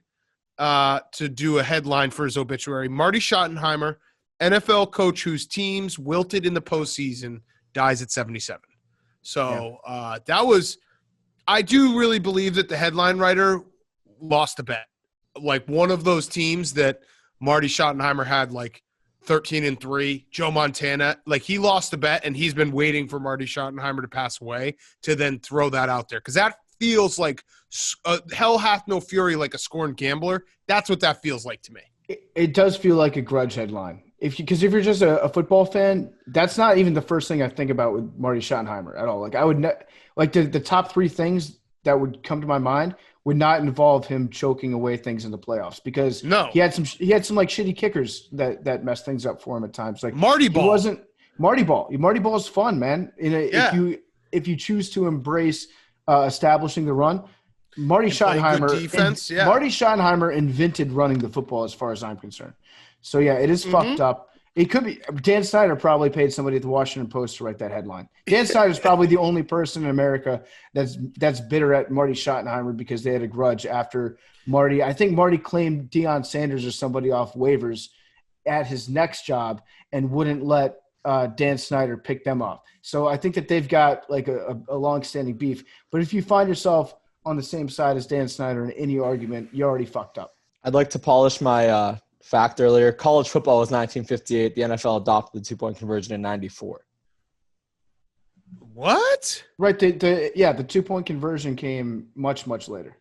to do a headline for his obituary. Marty Schottenheimer, NFL coach whose teams wilted in the postseason, dies at 77. So that was – I do really believe that the headline writer lost a bet. Like one of those teams that Marty Schottenheimer had like 13-3, Joe Montana, like he lost a bet and he's been waiting for Marty Schottenheimer to pass away to then throw that out there. Because that feels like hell hath no fury like a scorned gambler. That's what that feels like to me. It does feel like a grudge headline. Because if you're just a football fan, that's not even the first thing I think about with Marty Schottenheimer at all. Like I would the top three things that would come to my mind would not involve him choking away things in the playoffs because he had some like shitty kickers that messed things up for him at times. Like Marty Ball. He wasn't Marty Ball. Marty Ball is fun, man. If you choose to embrace establishing the run, Marty Schottenheimer defense, Marty Schottenheimer invented running the football as far as I'm concerned. So yeah, it is fucked up. It could be Dan Snyder probably paid somebody at the Washington Post to write that headline. Dan Snyder is probably the only person in America that's bitter at Marty Schottenheimer because they had a grudge after Marty. I think Marty claimed Deion Sanders or somebody off waivers at his next job and wouldn't let Dan Snyder pick them up. So I think that they've got like a long-standing beef. But if you find yourself on the same side as Dan Snyder in any argument, you already fucked up. I'd like to polish my fact earlier. College football was 1958. The NFL adopted the two-point conversion in 94. What? Right. The two-point conversion came much, much later.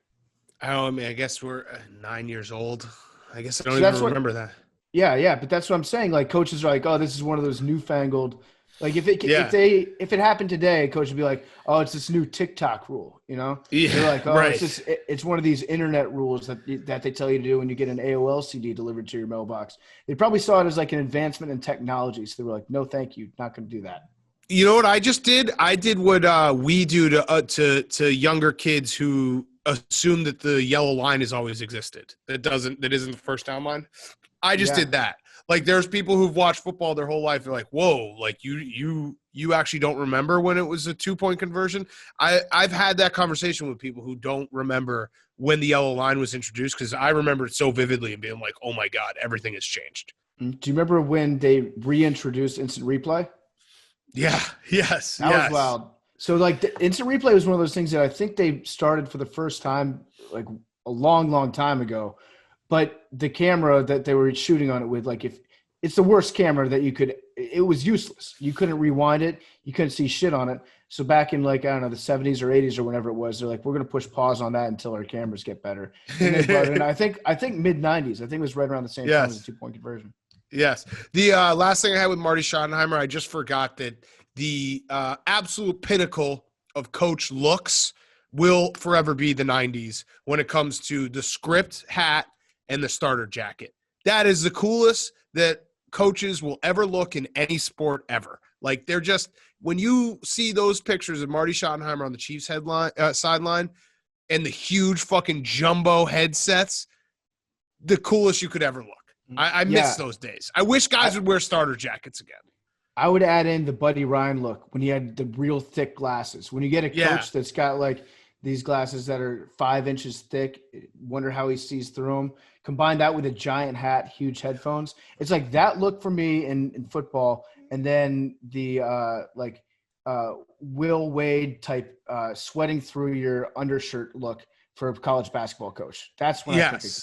Oh, I mean, I guess we're 9 years old. I guess I don't even remember that. Yeah, but that's what I'm saying. Like coaches are like, oh, this is one of those newfangled. Like if it happened today, a coach would be like, oh, it's this new TikTok rule, you know? Yeah, they're like, oh, right. it's one of these internet rules that they tell you to do when you get an AOL CD delivered to your mailbox. They probably saw it as like an advancement in technology, so they were like, no, thank you, not going to do that. You know what I just did? I did what we do to younger kids who assume that the yellow line has always existed. That isn't the first down line. I just did that. Like there's people who've watched football their whole life. They're like, whoa, like you actually don't remember when it was a 2-point conversion. I've had that conversation with people who don't remember when the yellow line was introduced because I remember it so vividly and being like, oh my God, everything has changed. Do you remember when they reintroduced instant replay? Yeah. Yes. That was wild. So like the instant replay was one of those things that I think they started for the first time like a long, long time ago. But the camera that they were shooting on it with, like if it's the worst camera that you could, it was useless. You couldn't rewind it. You couldn't see shit on it. So back in like, I don't know, the 70s or 80s or whenever it was, they're like, we're going to push pause on that until our cameras get better. And they brought it in, I think mid-90s. I think it was right around the same time as the 2-point conversion. Yes. The last thing I had with Marty Schottenheimer, I just forgot that the absolute pinnacle of coach looks will forever be the 90s when it comes to the script hat and the starter jacket. That is the coolest that coaches will ever look in any sport ever. Like they're just when you see those pictures of Marty Schottenheimer on the Chiefs sideline and the huge fucking jumbo headsets, the coolest you could ever look. I miss those days. I wish guys would wear starter jackets again. I would add in the Buddy Ryan look when he had the real thick glasses. When you get a coach that's got like these glasses that are 5 inches thick, wonder how he sees through them. Combine that with a giant hat, huge headphones. It's like that look for me in football. And then the Will Wade type sweating through your undershirt look for a college basketball coach. That's when I think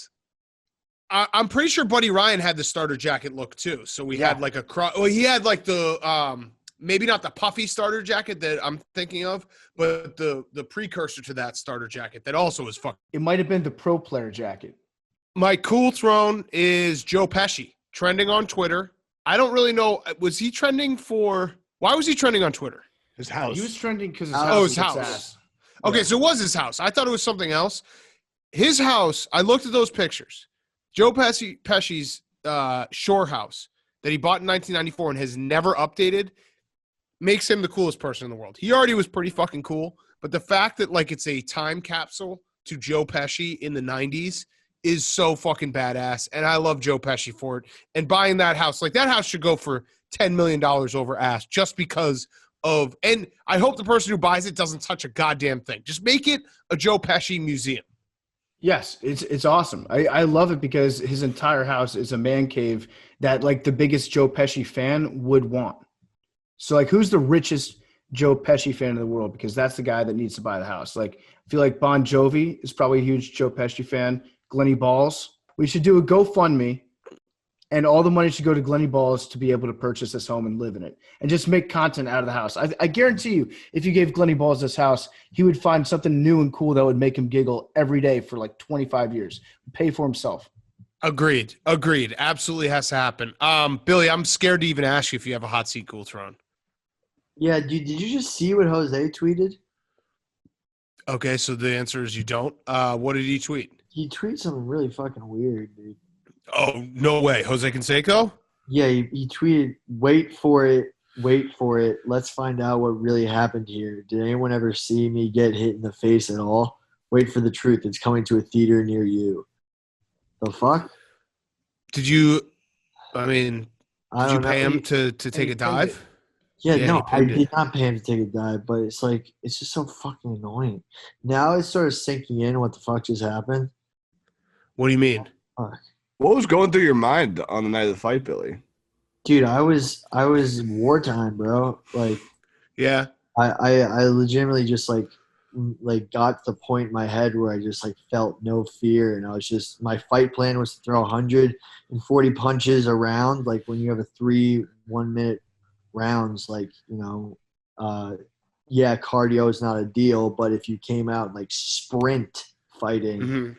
I'm pretty sure Buddy Ryan had the starter jacket look too. So we had like he had like the maybe not the puffy starter jacket that I'm thinking of, but the precursor to that starter jacket that also was fucking. It might have been the pro player jacket. My cool throne is Joe Pesci trending on Twitter. I don't really know. Was he trending why was he trending on Twitter? His house. He was trending because his house. Okay, so it was his house. I thought it was something else. His house, I looked at those pictures. Joe Pesci's shore house that he bought in 1994 and has never updated makes him the coolest person in the world. He already was pretty fucking cool, but the fact that like it's a time capsule to Joe Pesci in the 90s is so fucking badass, and I love Joe Pesci for it. And buying that house, like that house should go for $10 million over ass just because of – and I hope the person who buys it doesn't touch a goddamn thing. Just make it a Joe Pesci museum. Yes, it's awesome. I love it because his entire house is a man cave that like the biggest Joe Pesci fan would want. So like who's the richest Joe Pesci fan in the world? Because that's the guy that needs to buy the house. Like I feel like Bon Jovi is probably a huge Joe Pesci fan. Glenny Balls. We should do a GoFundMe and all the money should go to Glenny Balls to be able to purchase this home and live in it and just make content out of the house. I guarantee you, if you gave Glenny Balls this house, he would find something new and cool that would make him giggle every day for like 25 years. Pay for himself. Agreed. Absolutely has to happen. Billy, I'm scared to even ask you if you have a hot seat cool throne. Yeah, dude, did you just see what Jose tweeted? Okay, so the answer is you don't. What did he tweet? He tweeted something really fucking weird, dude. Oh, no way. Jose Canseco? Yeah, he tweeted, wait for it. Let's find out what really happened here. Did anyone ever see me get hit in the face at all? Wait for the truth. It's coming to a theater near you. The fuck? Did you pay him to take a dive? Yeah, no, I did not pay him to take a dive, but it's like, it's just so fucking annoying. Now it's sort of sinking in what the fuck just happened. What do you mean? Fuck. What was going through your mind on the night of the fight, Billy? Dude, I was wartime, bro. Like, Yeah. I legitimately just like got to the point in my head where I just like felt no fear, and I was just, my fight plan was to throw 140 punches around. Like when you have a 3 1-minute rounds, like, you know, yeah, cardio is not a deal, but if you came out and like sprint fighting,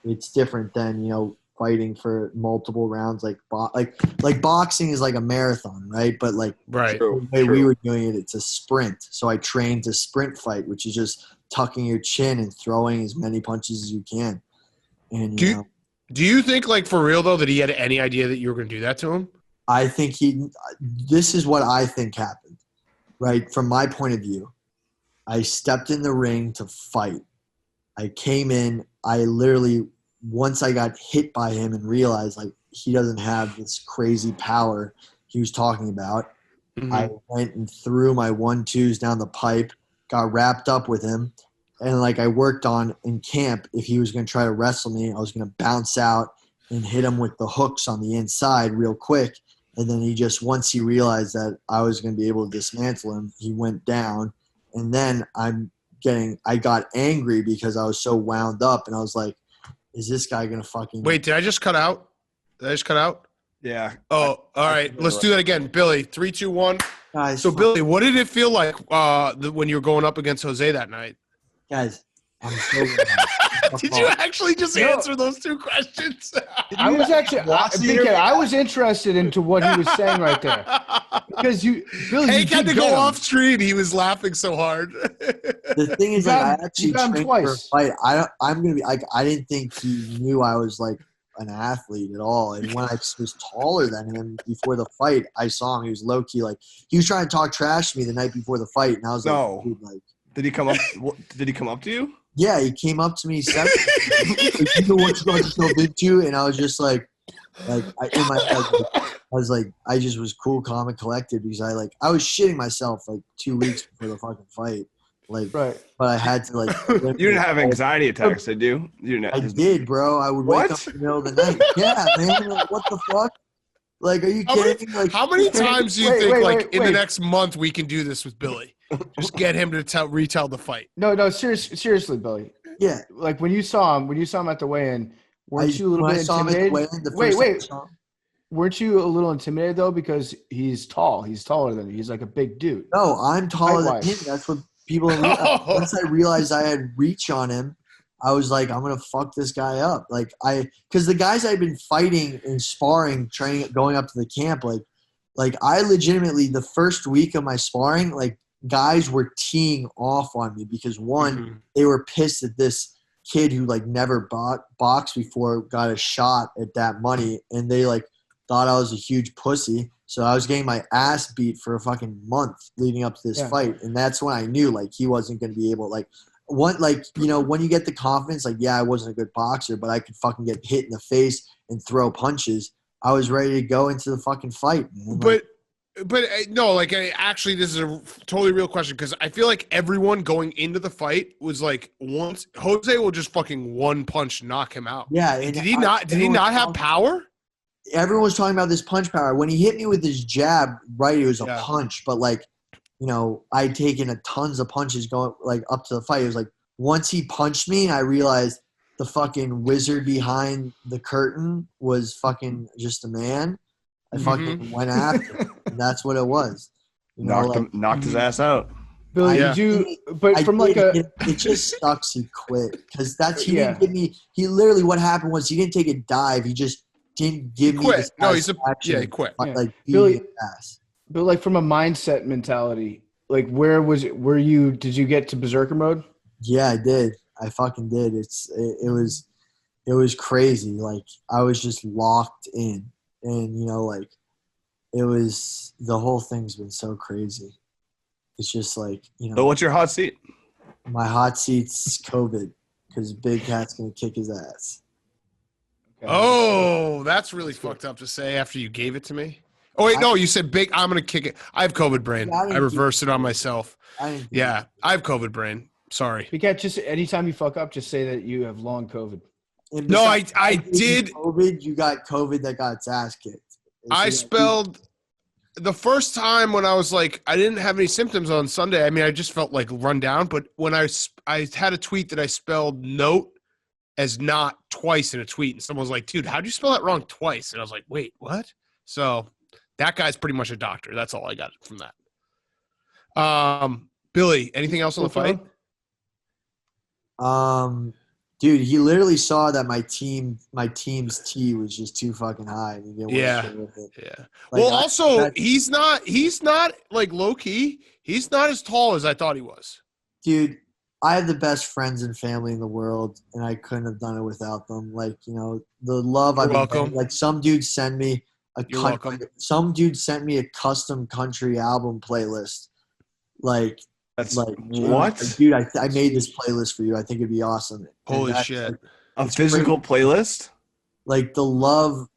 it's different than, you know, fighting for multiple rounds. Like boxing is like a marathon, right? But like the way we were doing it, it's a sprint. So I trained to sprint fight, which is just tucking your chin and throwing as many punches as you can. And do you think, like, for real though, that he had any idea that you were going to do that to him? I think this is what I think happened, right? From my point of view, I stepped in the ring to fight. I came in, I literally, once I got hit by him and realized like he doesn't have this crazy power he was talking about, I went and threw my 1-2s down the pipe, got wrapped up with him, and like I worked on in camp, if he was going to try to wrestle me, I was going to bounce out and hit him with the hooks on the inside real quick. And then he just, once he realized that I was going to be able to dismantle him, he went down. And then I got angry because I was so wound up, and I was like, is this guy going to fucking – Wait, did I just cut out? Yeah. Oh, all right. Let's do that again. Billy, 3, 2, 1. Guys, so, Billy, what did it feel like when you were going up against Jose that night? Guys, I'm so Did you actually just answer those 2 questions? I was actually I was interested into what he was saying right there. Because Billy, Hank had to go off stream. He was laughing so hard. The thing is, like, I actually trained for a fight. I'm gonna be like, I didn't think he knew I was like an athlete at all. And when I was taller than him before the fight, I saw him. He was low key, like he was trying to talk trash to me the night before the fight, and I was like, dude, like, did he come up? Did he come up to you? Yeah, he came up to me, said, "You know what you got yourself into?" And I was just like in my head, I was like, I just was cool, calm, and collected because I was shitting myself like 2 weeks before the fucking fight, like, right. But I had to like. You didn't have anxiety attacks, did you? I did, bro. I would wake up in the middle of the night. Yeah, man. Like, what the fuck? Like, are you kidding? How many times do you think in the next month we can do this with Billy? Just get him to retell the fight. No, seriously, Billy. Yeah. Like when you saw him at the weigh-in, weren't you a little bit intimidated? Weren't you a little intimidated though because he's tall? He's taller than you. He's like a big dude. No, I'm taller than him. That's what people realize. Once I realized I had reach on him, I was like, I'm gonna fuck this guy up. Like because the guys I'd been fighting and sparring, training, going up to the camp, like I legitimately the first week of my sparring, like guys were teeing off on me because one, they were pissed at this kid who like never boxed before got a shot at that money, and they like thought I was a huge pussy. So I was getting my ass beat for a fucking month leading up to this fight, and that's when I knew like he wasn't going to be able when you get the confidence, like, yeah, I wasn't a good boxer, but I could fucking get hit in the face and throw punches. I was ready to go into the fucking fight, man. But But no, like actually, this is a totally real question because I feel like everyone going into the fight was like, once Jose will just fucking one punch knock him out. Yeah, Like, and did he not? Did he not have power? Everyone was talking about this punch power. When he hit me with his jab, right, it was a punch. But like, I'd taken tons of punches going like up to the fight. It was like once he punched me, and I realized the fucking wizard behind the curtain was fucking just a man. I fucking went after him. And that's what it was. Knocked his ass out. Billy, it just sucks he quit because didn't give me. He literally, what happened was he didn't take a dive. He just didn't give me. Quit. No, he quit. Like Billy, but like from a mindset mentality, like were you? Did you get to berserker mode? Yeah, I did. I fucking did. It was crazy. Like I was just locked in. And, it was – the whole thing's been so crazy. It's just like, So what's your hot seat? My hot seat's COVID because Big Cat's going to kick his ass. Okay. Oh, that's really fucked up to say after you gave it to me. Oh, wait, no, you said big – I'm going to kick it. I have COVID brain. I reversed it on myself. I have COVID brain. Sorry. Big Cat, just anytime you fuck up, just say that you have long COVID. No, I did. COVID, you got COVID that got its ass kicked. I spelled the first time when I was like, I didn't have any symptoms on Sunday. I mean, I just felt like run down. But when I had a tweet that I spelled note as not twice in a tweet. And someone was like, dude, how'd you spell that wrong twice? And I was like, wait, what? So that guy's pretty much a doctor. That's all I got from that. Billy, anything else on the fight? Dude, he literally saw that my team's T was just too fucking high. Yeah. Like, well, also, he's not like low key. He's not as tall as I thought he was. Dude, I have the best friends and family in the world, and I couldn't have done it without them. Like, the love I've been getting. Like, some dude sent me a custom country album playlist. Like. That's what? Dude, I made this playlist for you. I think it'd be awesome. Holy shit. A physical playlist? Like the love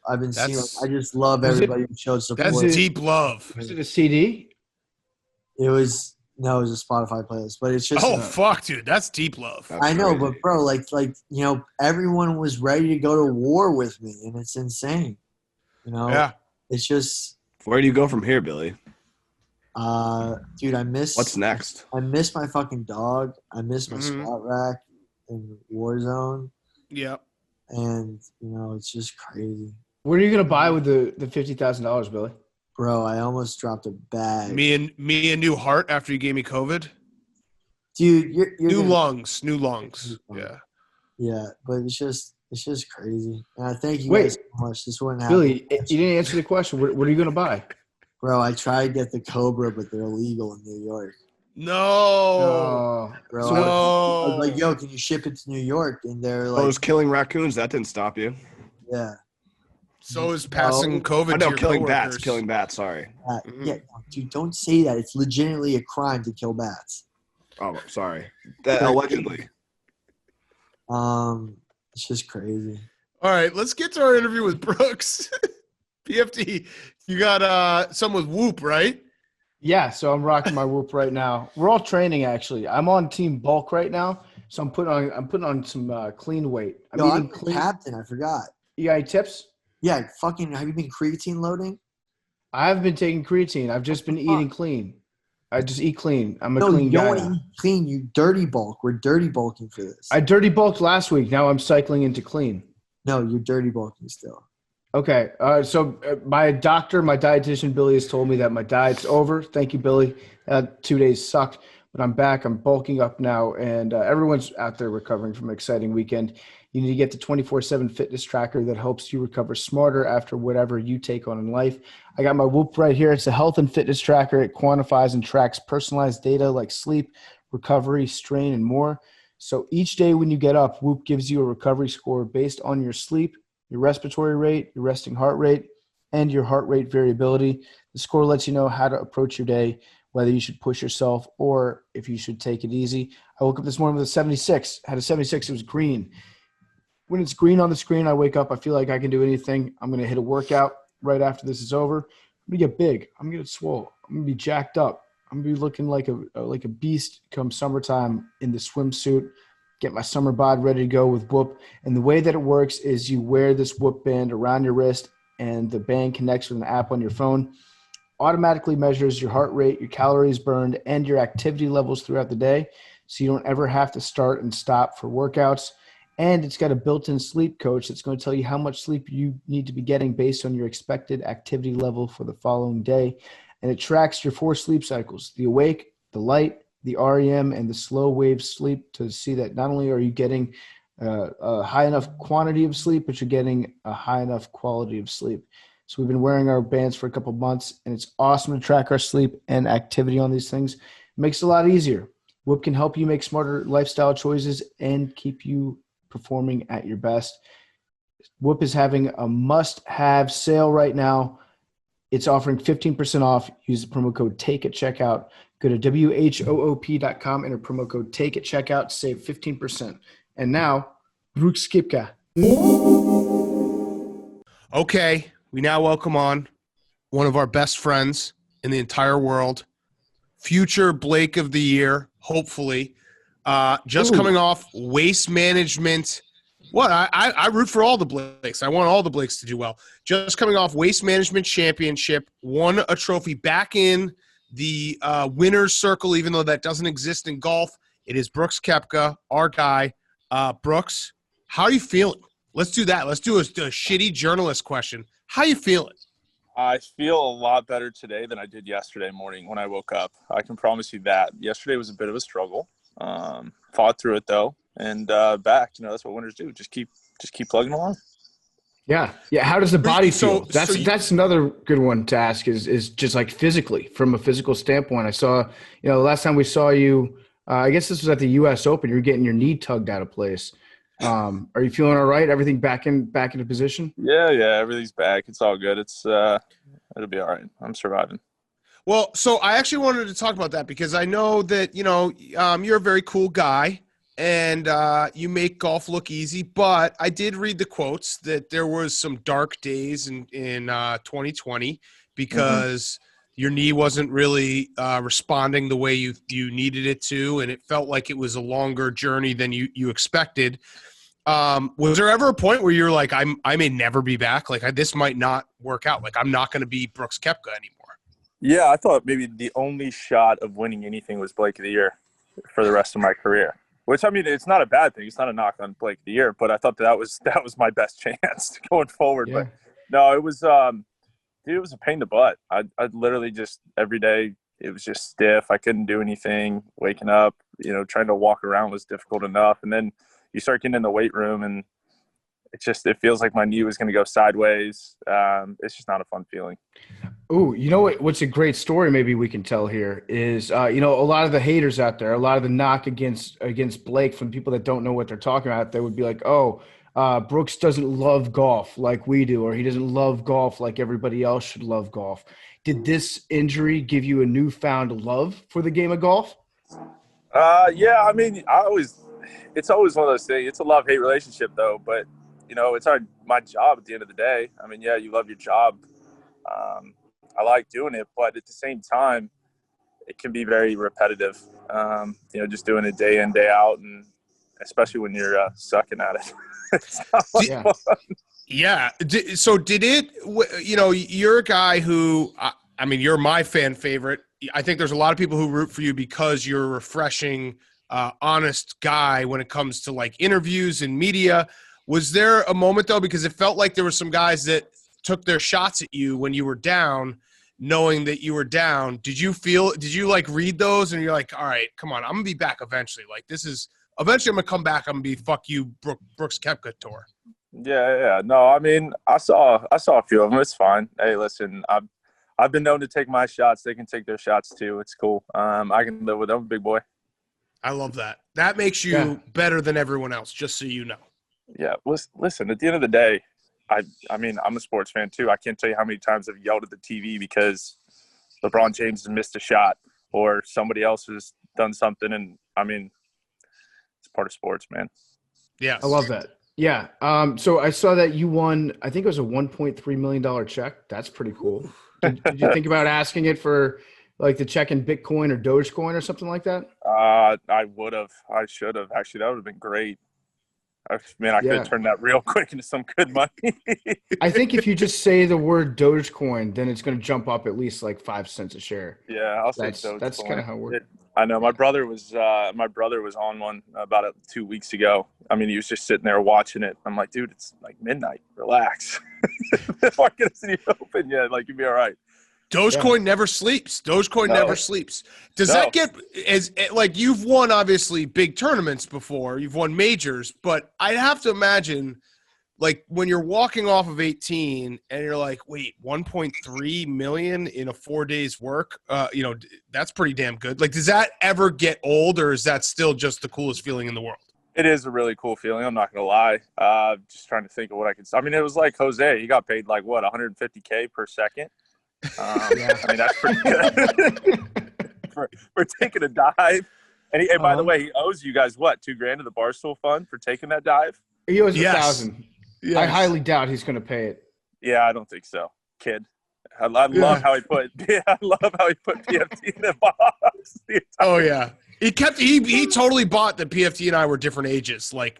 I've been seeing. I just love everybody who showed support. That's deep love. Was it a CD? It was a Spotify playlist, but it's just. Oh, fuck, dude. That's deep love. I know, but bro, like, everyone was ready to go to war with me, and it's insane. Yeah. It's just. Where do you go from here, Billy? Dude, I miss. What's next? I miss my fucking dog. I miss my squat rack in Warzone. Yep. And it's just crazy. What are you gonna buy with the $50,000, Billy? Bro, I almost dropped a bag. Me a new heart after you gave me COVID. Dude, you're new lungs. Yeah. Yeah, but it's just crazy. And I thank you guys so much. This wouldn't happen. Billy, you didn't answer the question. What are you gonna buy? Bro, I tried to get the Cobra, but they're illegal in New York. No. Bro, I was like, yo, can you ship it to New York? And they're like, it was killing raccoons. That didn't stop you. Yeah. So is passing COVID to your killing coworkers. Killing bats, sorry. Yeah, dude, don't say that. It's legitimately a crime to kill bats. Oh, sorry. Allegedly. It's just crazy. All right, let's get to our interview with Brooks. PFT, you got some with Whoop, right? Yeah, so I'm rocking my Whoop right now. We're all training actually. I'm on team bulk right now, so I'm putting on some clean weight. I'm clean. Captain, I forgot. You got any tips? Yeah, fucking. Have you been creatine loading? I've been taking creatine. I've just been eating clean. I just eat clean. I'm a clean guy. You don't want to eat clean. You dirty bulk. We're dirty bulking for this. I dirty bulked last week. Now I'm cycling into clean. No, you're dirty bulking still. Okay. So my doctor, my dietitian, Billy, has told me that my diet's over. Thank you, Billy. 2 days sucked, but I'm back. I'm bulking up now, and everyone's out there recovering from an exciting weekend. You need to get the 24/7 fitness tracker that helps you recover smarter after whatever you take on in life. I got my Whoop right here. It's a health and fitness tracker. It quantifies and tracks personalized data like sleep, recovery, strain, and more. So each day when you get up, Whoop gives you a recovery score based on your sleep, your respiratory rate, your resting heart rate, and your heart rate variability. The score lets you know how to approach your day, whether you should push yourself or if you should take it easy. I woke up this morning with a 76. Had a 76. It was green. When it's green on the screen, I wake up, I feel like I can do anything. I'm going to hit a workout right after this is over. I'm gonna get big. I'm gonna get swole. I'm gonna be jacked up. I'm gonna be looking like a beast come summertime in the swimsuit. Get my summer bod ready to go with Whoop. And the way that it works is you wear this Whoop band around your wrist, and the band connects with an app on your phone. Automatically measures your heart rate, your calories burned, and your activity levels throughout the day, so you don't ever have to start and stop for workouts. And it's got a built-in sleep coach that's going to tell you how much sleep you need to be getting based on your expected activity level for the following day. And it tracks your 4 sleep cycles: the awake, the light, the REM, and the slow wave sleep, to see that not only are you getting a high enough quantity of sleep, but you're getting a high enough quality of sleep. So we've been wearing our bands for a couple months, and it's awesome to track our sleep and activity on these things. It makes it a lot easier. Whoop can help you make smarter lifestyle choices and keep you performing at your best. Whoop is having a must-have sale right now. It's offering 15% off. Use the promo code TAKE at checkout. Go to WHOOP.com, enter promo code TAKE at checkout, save 15%. And now, Brooks Koepka. Okay, we now welcome on one of our best friends in the entire world, future Blake of the Year, hopefully. Just coming off Waste Management. I root for all the Blakes. I want all the Blakes to do well. Just coming off Waste Management Championship, won a trophy back in the winner's circle, even though that doesn't exist in golf. It is Brooks Koepka, our guy. Brooks, how are you feeling? Let's do that. Let's do a shitty journalist question. How you feeling? I feel a lot better today than I did yesterday morning when I woke up. I can promise you that. Yesterday was a bit of a struggle. Fought through it though, and back. That's what winners do. Just keep plugging along. Yeah. How does the body feel? That's another good one to ask. Is just like physically, from a physical standpoint. I saw, the last time we saw you, I guess this was at the U.S. Open. You're getting your knee tugged out of place. Are you feeling all right? Everything back into position? Yeah. Everything's back. It's all good. It'll be all right. I'm surviving. Well, so I actually wanted to talk about that because I know that, you're a very cool guy and you make golf look easy, but I did read the quotes that there was some dark days in 2020 because your knee wasn't really responding the way you needed it to, and it felt like it was a longer journey than you expected. Was there ever a point where you're like, I may never be back? Like this might not work out. Like I'm not going to be Brooks Koepka anymore. Yeah, I thought maybe the only shot of winning anything was Blake of the Year for the rest of my career. Which, I mean, it's not a bad thing. It's not a knock on Blake of the Year, but I thought that was my best chance going forward. Yeah. But no, it was it was a pain in the butt. I literally just every day it was just stiff. I couldn't do anything. Waking up, trying to walk around was difficult enough, and then you start getting in the weight room and it feels like my knee was going to go sideways. It's just not a fun feeling. Oh, what's a great story maybe we can tell here is, a lot of the haters out there, a lot of the knock against Blake from people that don't know what they're talking about, they would be like, Brooks doesn't love golf like we do, or he doesn't love golf like everybody else should love golf. Did this injury give you a newfound love for the game of golf? Yeah, I mean, it's always one of those things. It's a love-hate relationship though, but it's my job at the end of the day. I mean, yeah, you love your job. I like doing it, but at the same time, it can be very repetitive. Just doing it day in, day out, and especially when you're sucking at it. It's not much fun. Yeah. So did it? You're a guy who, I mean, you're my fan favorite. I think there's a lot of people who root for you because you're a refreshing, honest guy when it comes to like interviews and media. Was there a moment though, because it felt like there were some guys that took their shots at you when you were down, knowing that you were down? Did you like read those and you're like, all right, come on, I'm gonna be back eventually. Like eventually I'm gonna come back. I'm gonna be fuck you, Brooks Koepka tour. Yeah. No, I mean, I saw a few of them. It's fine. Hey, listen, I've been known to take my shots. They can take their shots too. It's cool. I can live with them, big boy. I love that. That makes you better than everyone else, just so you know. Yeah. Listen, at the end of the day, I mean, I'm a sports fan too. I can't tell you how many times I've yelled at the TV because LeBron James has missed a shot or somebody else has done something. And I mean, it's part of sports, man. Yeah. I love that. Yeah. So I saw that you won, I think it was a $1.3 million check. That's pretty cool. Did you think about asking it for like to check in Bitcoin or Dogecoin or something like that? I would have. I should have. Actually, that would have been great. I could have turned that real quick into some good money. I think if you just say the word Dogecoin, then it's going to jump up at least like 5 cents a share. Yeah, I'll say Dogecoin. That's kind of how it works. I know my brother was on one about 2 weeks ago. I mean, he was just sitting there watching it. I'm like, dude, it's like midnight. Relax. The market isn't even open yet. Like, you'll be all right. Dogecoin never sleeps. Dogecoin never sleeps. Does that get as like you've won obviously big tournaments before, you've won majors, but I'd have to imagine like when you're walking off of 18 and you're like, wait, 1.3 million in a 4 days work, that's pretty damn good. Like, does that ever get old, or is that still just the coolest feeling in the world? It is a really cool feeling. I'm not going to lie. Just trying to think of what I could. I mean, it was like Jose. He got paid like what, 150K per second. I mean, that's pretty good for taking a dive. And by the way, he owes you guys what, $2,000 to the Barstool Fund for taking that dive? He owes $1,000. Yes. I highly doubt he's going to pay it. Yeah, I don't think so, kid. I love how he put. I love how he put PFT in the box. Oh yeah, he totally bought that PFT and I were different ages. Like,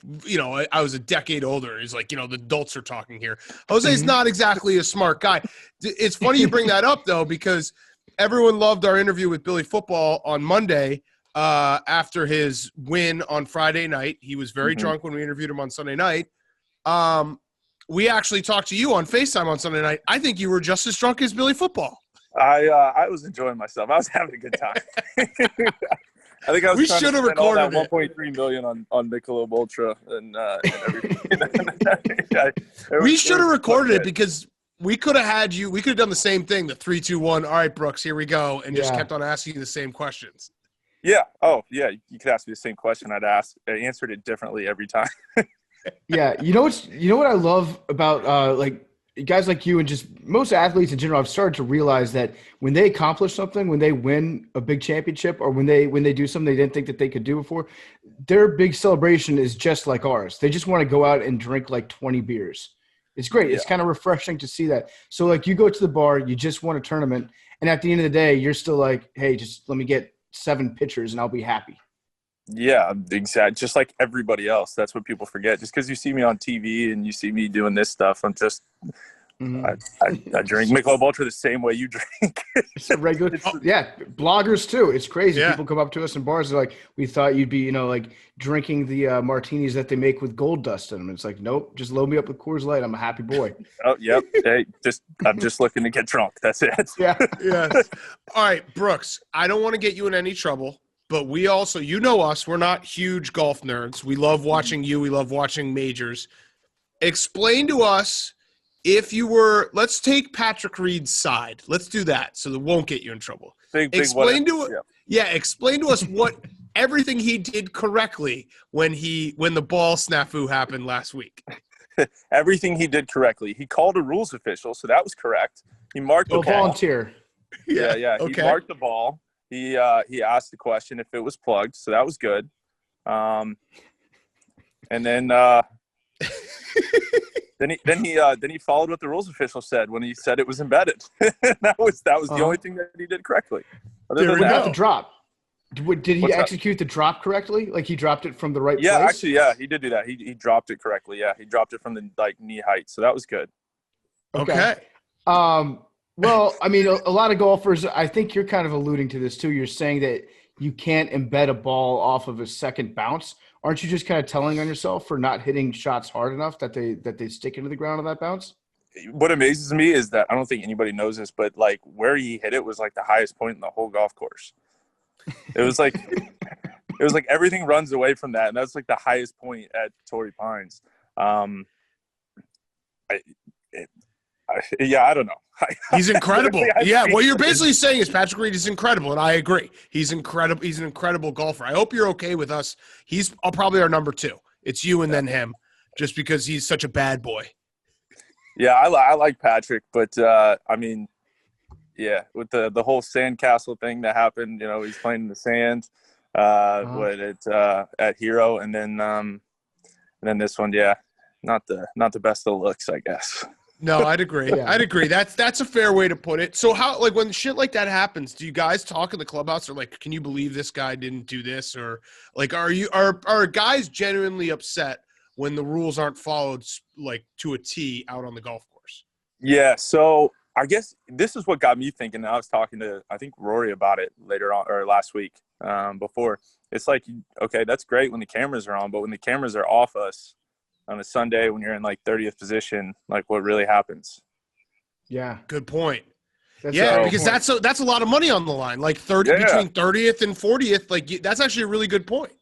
I was a decade older. He's like, the adults are talking here. Jose's not exactly a smart guy. It's funny you bring that up though, because everyone loved our interview with Billy Football on Monday after his win on Friday night. He was very drunk when we interviewed him on Sunday night. We actually talked to you on FaceTime on Sunday night. I think you were just as drunk as Billy Football. I was enjoying myself. I was having a good time. I think I was. We should have recorded that 1.3 million on Michelob Ultra and everything. We should have recorded it because we could have had you. We could have done the same thing. The 3, 2, 1. All right, Brooks, here we go, and just kept on asking you the same questions. Yeah. Oh, yeah. You could ask me the same question. I answered it differently every time. Yeah, you know what I love about like guys like you and just most athletes in general. I've started to realize that when they accomplish something, when they win a big championship, or when they do something they didn't think that they could do before, their big celebration is just like ours. They just want to go out and drink like 20 beers. It's great. Yeah. It's kind of refreshing to see that. So like you go to the bar, you just won a tournament, and at the end of the day, you're still like, hey, just let me get 7 pitchers and I'll be happy. Yeah, exactly. Just like everybody else. That's what people forget. Just because you see me on TV and you see me doing this stuff, I'm just I drink Michelob Ultra the same way you drink. It's a regular. Bloggers too. It's crazy. Yeah. People come up to us in bars. They're like, "We thought you'd be, like drinking the martinis that they make with gold dust in them." It's like, nope. Just load me up with Coors Light. I'm a happy boy. Oh, yep. Hey, I'm just looking to get drunk. That's it. Yeah. Yeah. All right, Brooks. I don't want to get you in any trouble. But we also, us, we're not huge golf nerds. We love watching you. We love watching majors. Explain to us if you were, let's take Patrick Reed's side. Let's do that so that won't get you in trouble. Explain to us what everything he did correctly when the ball snafu happened last week. Everything he did correctly. He called a rules official, so that was correct. He marked the ball. Volunteer. Yeah. He marked the ball. He asked the question if it was plugged, so that was good. And then then he followed what the rules official said when he said it was embedded. that was the only thing that he did correctly. What about the drop? Did he execute the drop correctly? Like he dropped it from the right place? Yeah, actually, yeah, he did do that. He dropped it correctly. Yeah, he dropped it from the knee height, so that was good. Okay. Well, I mean, a lot of golfers, I think you're kind of alluding to this too. You're saying that you can't embed a ball off of a second bounce. Aren't you just kind of telling on yourself for not hitting shots hard enough that they stick into the ground on that bounce? What amazes me is that I don't think anybody knows this, but like where he hit it was like the highest point in the whole golf course. It was like everything runs away from that, and that's like the highest point at Torrey Pines. I don't know. He's incredible. Yeah, what you're basically saying is Patrick Reed is incredible, and I agree. He's incredible. He's an incredible golfer. I hope you're okay with us. He's probably our number 2. It's you and then him, just because he's such a bad boy. Yeah, I like Patrick, but I mean, yeah, with the whole sandcastle thing that happened, he's playing in the sand, at Hero, and then this one, yeah, not the best of looks, I guess. No, I'd agree. Yeah. I'd agree. That's a fair way to put it. So how, like, when shit like that happens, do you guys talk in the clubhouse or like, can you believe this guy didn't do this? Or like, are guys genuinely upset when the rules aren't followed like to a T out on the golf course? Yeah. So I guess this is what got me thinking. I was talking to, I think, Rory about it later on or last week before. It's like, okay, that's great when the cameras are on, but when the cameras are off us on a Sunday, when you're in like 30th position, like what really happens? Yeah. Good point. That's Because that's a lot of money on the line. Like between 30th and 40th, like that's actually a really good point.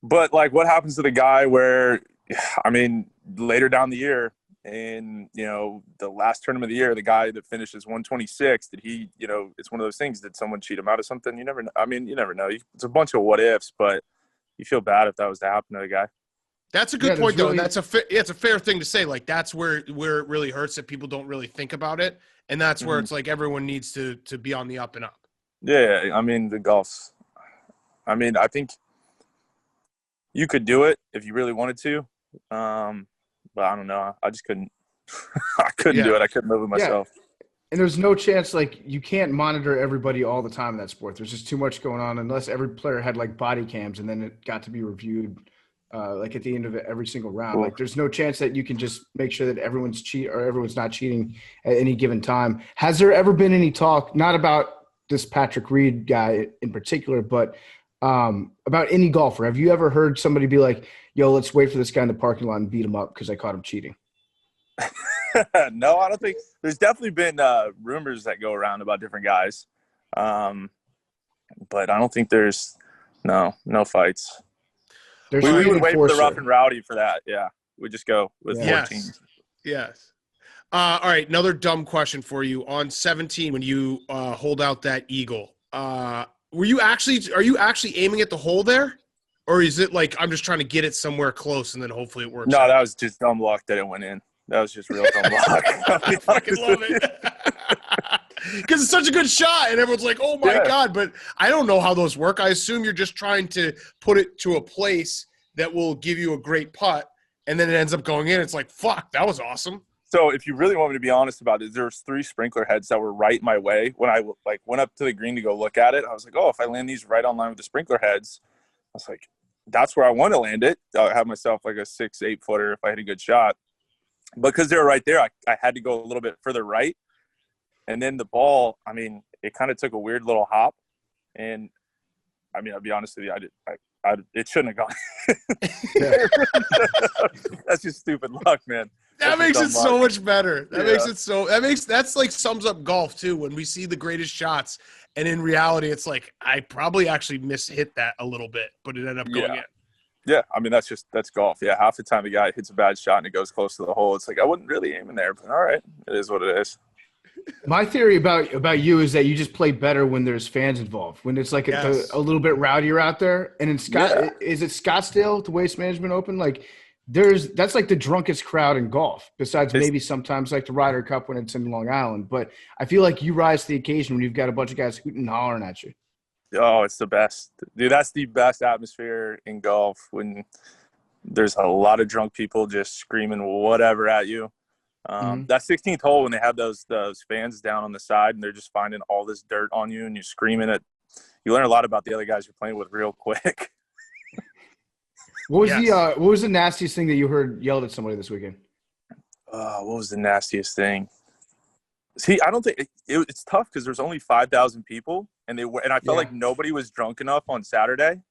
But like, what happens to the guy where, I mean, later down the year, in the last tournament of the year, the guy that finishes 126, did he? It's one of those things. Did someone cheat him out of something? You never know. I mean, you never know. It's a bunch of what ifs, but you feel bad if that was to happen to the guy. That's a good point, though. And that's it's a fair thing to say. Like, that's where it really hurts, that people don't really think about it. And that's where it's like everyone needs to be on the up and up. Yeah. I mean, I think you could do it if you really wanted to. But I don't know. I just couldn't. I couldn't do it. I couldn't live with myself. Yeah. And there's no chance, like, you can't monitor everybody all the time in that sport. There's just too much going on unless every player had, like, body cams and then it got to be reviewed like at the end of every single round. Cool. Like, there's no chance that you can just make sure that everyone's not cheating at any given time. Has there ever been any talk, not about this Patrick Reed guy in particular, but about any golfer? Have you ever heard somebody be like, yo, let's wait for this guy in the parking lot and beat him up because I caught him cheating? No, I don't think. There's definitely been rumors that go around about different guys. But I don't think there's no fights. We would wait for the Rough and Rowdy for that. Yeah. We just go with 14. Yes. All right. Another dumb question for you. On 17, when you hold out that eagle, are you actually aiming at the hole there? Or is it like, I'm just trying to get it somewhere close and then hopefully it works? No, that was just dumb luck that it went in. That was just real dumb luck. I fucking love it. Because it's such a good shot and everyone's like, oh my God. But I don't know how those work. I assume you're just trying to put it to a place that will give you a great putt. And then it ends up going in. It's like, fuck, that was awesome. So if you really want me to be honest about it, there's 3 sprinkler heads that were right my way. When I went up to the green to go look at it, I was like, oh, if I land these right on line with the sprinkler heads, I was like, that's where I want to land it. I'll have myself like a 6-8 footer if I hit a good shot. Because they were right there, I had to go a little bit further right. And then the ball, I mean, it kind of took a weird little hop. And, I mean, I'll be honest with you, it shouldn't have gone. That's just stupid luck, man. That makes it so much better. That's like sums up golf too. When we see the greatest shots, and in reality, it's like I probably actually hit that a little bit, but it ended up going in. Yeah, I mean that's golf. Yeah, half the time the guy hits a bad shot and it goes close to the hole. It's like I wouldn't really aim in there, but all right, it is what it is. My theory about you is that you just play better when there's fans involved. When it's like a little bit rowdier out there. And in is it Scottsdale, the Waste Management Open? Like that's like the drunkest crowd in golf. Besides maybe sometimes like the Ryder Cup when it's in Long Island. But I feel like you rise to the occasion when you've got a bunch of guys hooting and hollering at you. Oh, it's the best. Dude, that's the best atmosphere in golf when there's a lot of drunk people just screaming whatever at you. That 16th hole when they have those fans down on the side and they're just finding all this dirt on you and you're screaming it. You learn a lot about the other guys you're playing with real quick. What was the nastiest thing that you heard yelled at somebody this weekend? What was the nastiest thing? See, I don't think it's tough because there's only 5,000 people, and I felt like nobody was drunk enough on Saturday.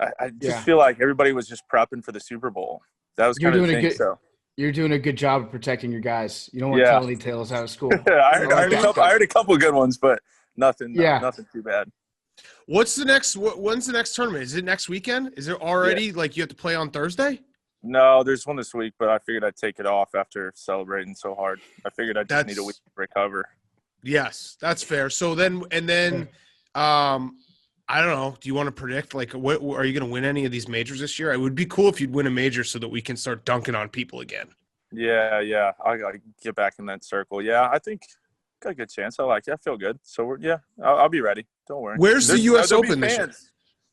I just feel like everybody was just prepping for the Super Bowl. That was kind of the thing. You're doing a good job of protecting your guys. You don't want to tell any tales out of school. I heard a couple of good ones, but nothing too bad. When's the next tournament? Is it next weekend? Is it already like you have to play on Thursday? No, there's one this week, but I figured I'd take it off after celebrating so hard. I figured I just need a week to recover. Yes, that's fair. So then, I don't know. Do you want to predict, like, what are you going to win any of these majors this year? It would be cool if you'd win a major so that we can start dunking on people again. Yeah. I got to get back in that circle. Yeah, I think got a good chance. I feel good. So I'll be ready. Don't worry. Where's the U.S. Open this year?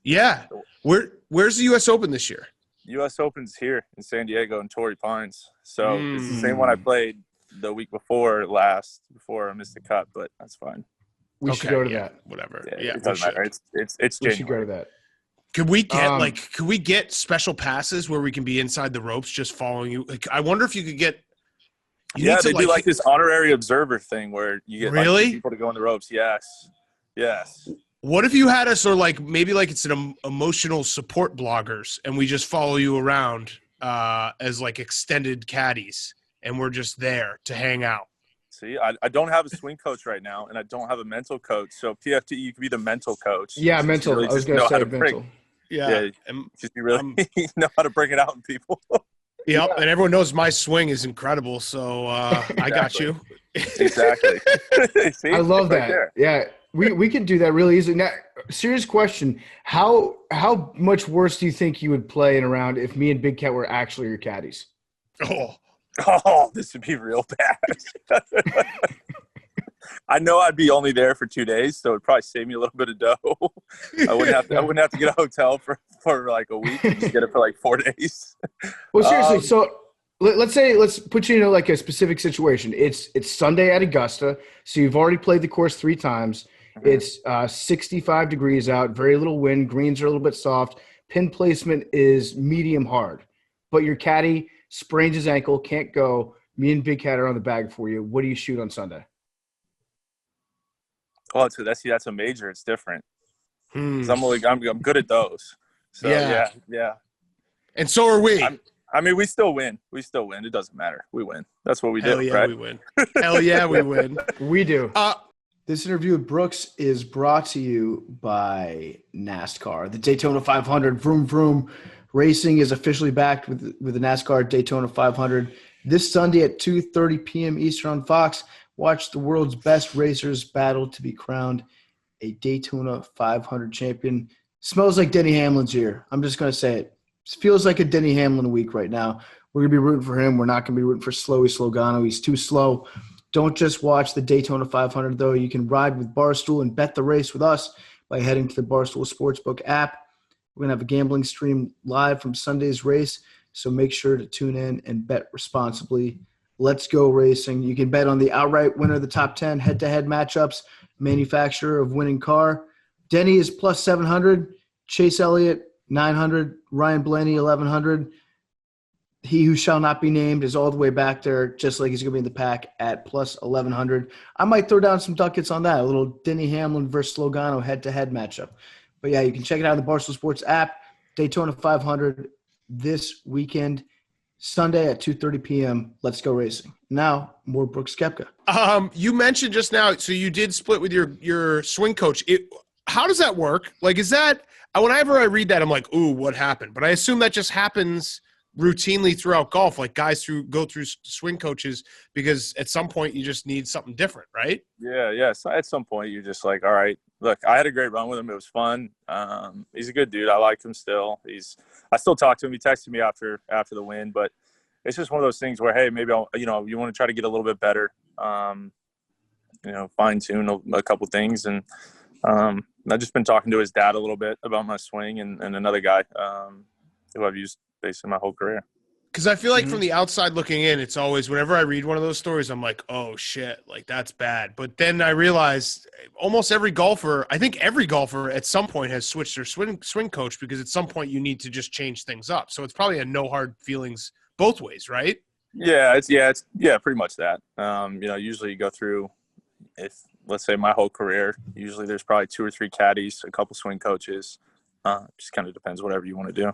Yeah. Where's the U.S. Open this year? U.S. Open's here in San Diego and Torrey Pines. So it's the same one I played the week before I missed the cut, but that's fine. We should go to that. Whatever. Yeah, it doesn't matter. It's We should go to that. Could we get special passes where we can be inside the ropes just following you? Like, I wonder if you could get. They do like this honorary observer thing where you get really people to go in the ropes. Yes. What if you had us, or like maybe like it's an emotional support bloggers, and we just follow you around as like extended caddies, and we're just there to hang out. See, I don't have a swing coach right now, and I don't have a mental coach. So PFT, you could be the mental coach. Yeah, mental. Really I was going to say mental. Yeah, just you really know how to bring it out in people. Yep, and everyone knows my swing is incredible, so exactly. I got you. Exactly. See, I love that. There. Yeah, we can do that really easily. Now, serious question: How much worse do you think you would play in a round if me and Big Cat were actually your caddies? Oh, this would be real bad. I know I'd be only there for 2 days, so it'd probably save me a little bit of dough. I wouldn't have to get a hotel for like a week. Just get it for like 4 days. Well, seriously, so let's put you in like a specific situation. It's Sunday at Augusta, so you've already played the course 3 times. It's 65 degrees out, very little wind. Greens are a little bit soft. Pin placement is medium hard, but your caddy sprains his ankle, can't go. Me and Big Cat are on the bag for you. What do you shoot on Sunday? Oh, so that's a major. It's different. 'Cause I'm good at those. So yeah. And so are we. I mean, we still win. It doesn't matter. We win. That's what we do. Hell yeah, right? we win. Hell yeah, we win. We do. This interview with Brooks is brought to you by NASCAR. The Daytona 500, vroom, vroom. Racing is officially backed with the NASCAR Daytona 500. This Sunday at 2:30 p.m. Eastern on Fox. Watch the world's best racers battle to be crowned a Daytona 500 champion. Smells like Denny Hamlin's here. I'm just going to say it. It feels like a Denny Hamlin week right now. We're going to be rooting for him. We're not going to be rooting for Slowy Slogano. He's too slow. Don't just watch the Daytona 500, though. You can ride with Barstool and bet the race with us by heading to the Barstool Sportsbook app. We're going to have a gambling stream live from Sunday's race, so make sure to tune in and bet responsibly. Let's go racing. You can bet on the outright winner of the top 10 head-to-head matchups, manufacturer of winning car. Denny is plus 700, Chase Elliott 900, Ryan Blaney 1100. He who shall not be named is all the way back there, just like he's going to be in the pack at plus 1100. I might throw down some ducats on that, a little Denny Hamlin versus Logano head-to-head matchup. But, yeah, you can check it out in the Barstool Sports app. Daytona 500 this weekend, Sunday at 2:30 p.m. Let's go racing. Now, more Brooks Koepka. You mentioned just now, so you did split with your swing coach. How does that work? Like, is that – whenever I read that, I'm like, ooh, what happened? But I assume that just happens routinely throughout golf. Like, guys go through swing coaches because at some point you just need something different, right? Yeah. So at some point you're just like, all right, look, I had a great run with him. It was fun. He's a good dude. I like him still. I still talk to him. He texted me after the win, but it's just one of those things where, hey, maybe you want to try to get a little bit better, fine tune a couple things. And I've just been talking to his dad a little bit about my swing and another guy who I've used basically my whole career. Because I feel like from the outside looking in, it's always whenever I read one of those stories, I'm like, oh, shit, like that's bad. But then I realized almost every golfer, I think every golfer at some point has switched their swing coach because at some point you need to just change things up. So it's probably a no hard feelings both ways, right? Yeah, it's pretty much that. Usually you go through, if let's say my whole career, usually there's probably 2 or 3 caddies, a couple swing coaches. Just kind of depends whatever you want to do.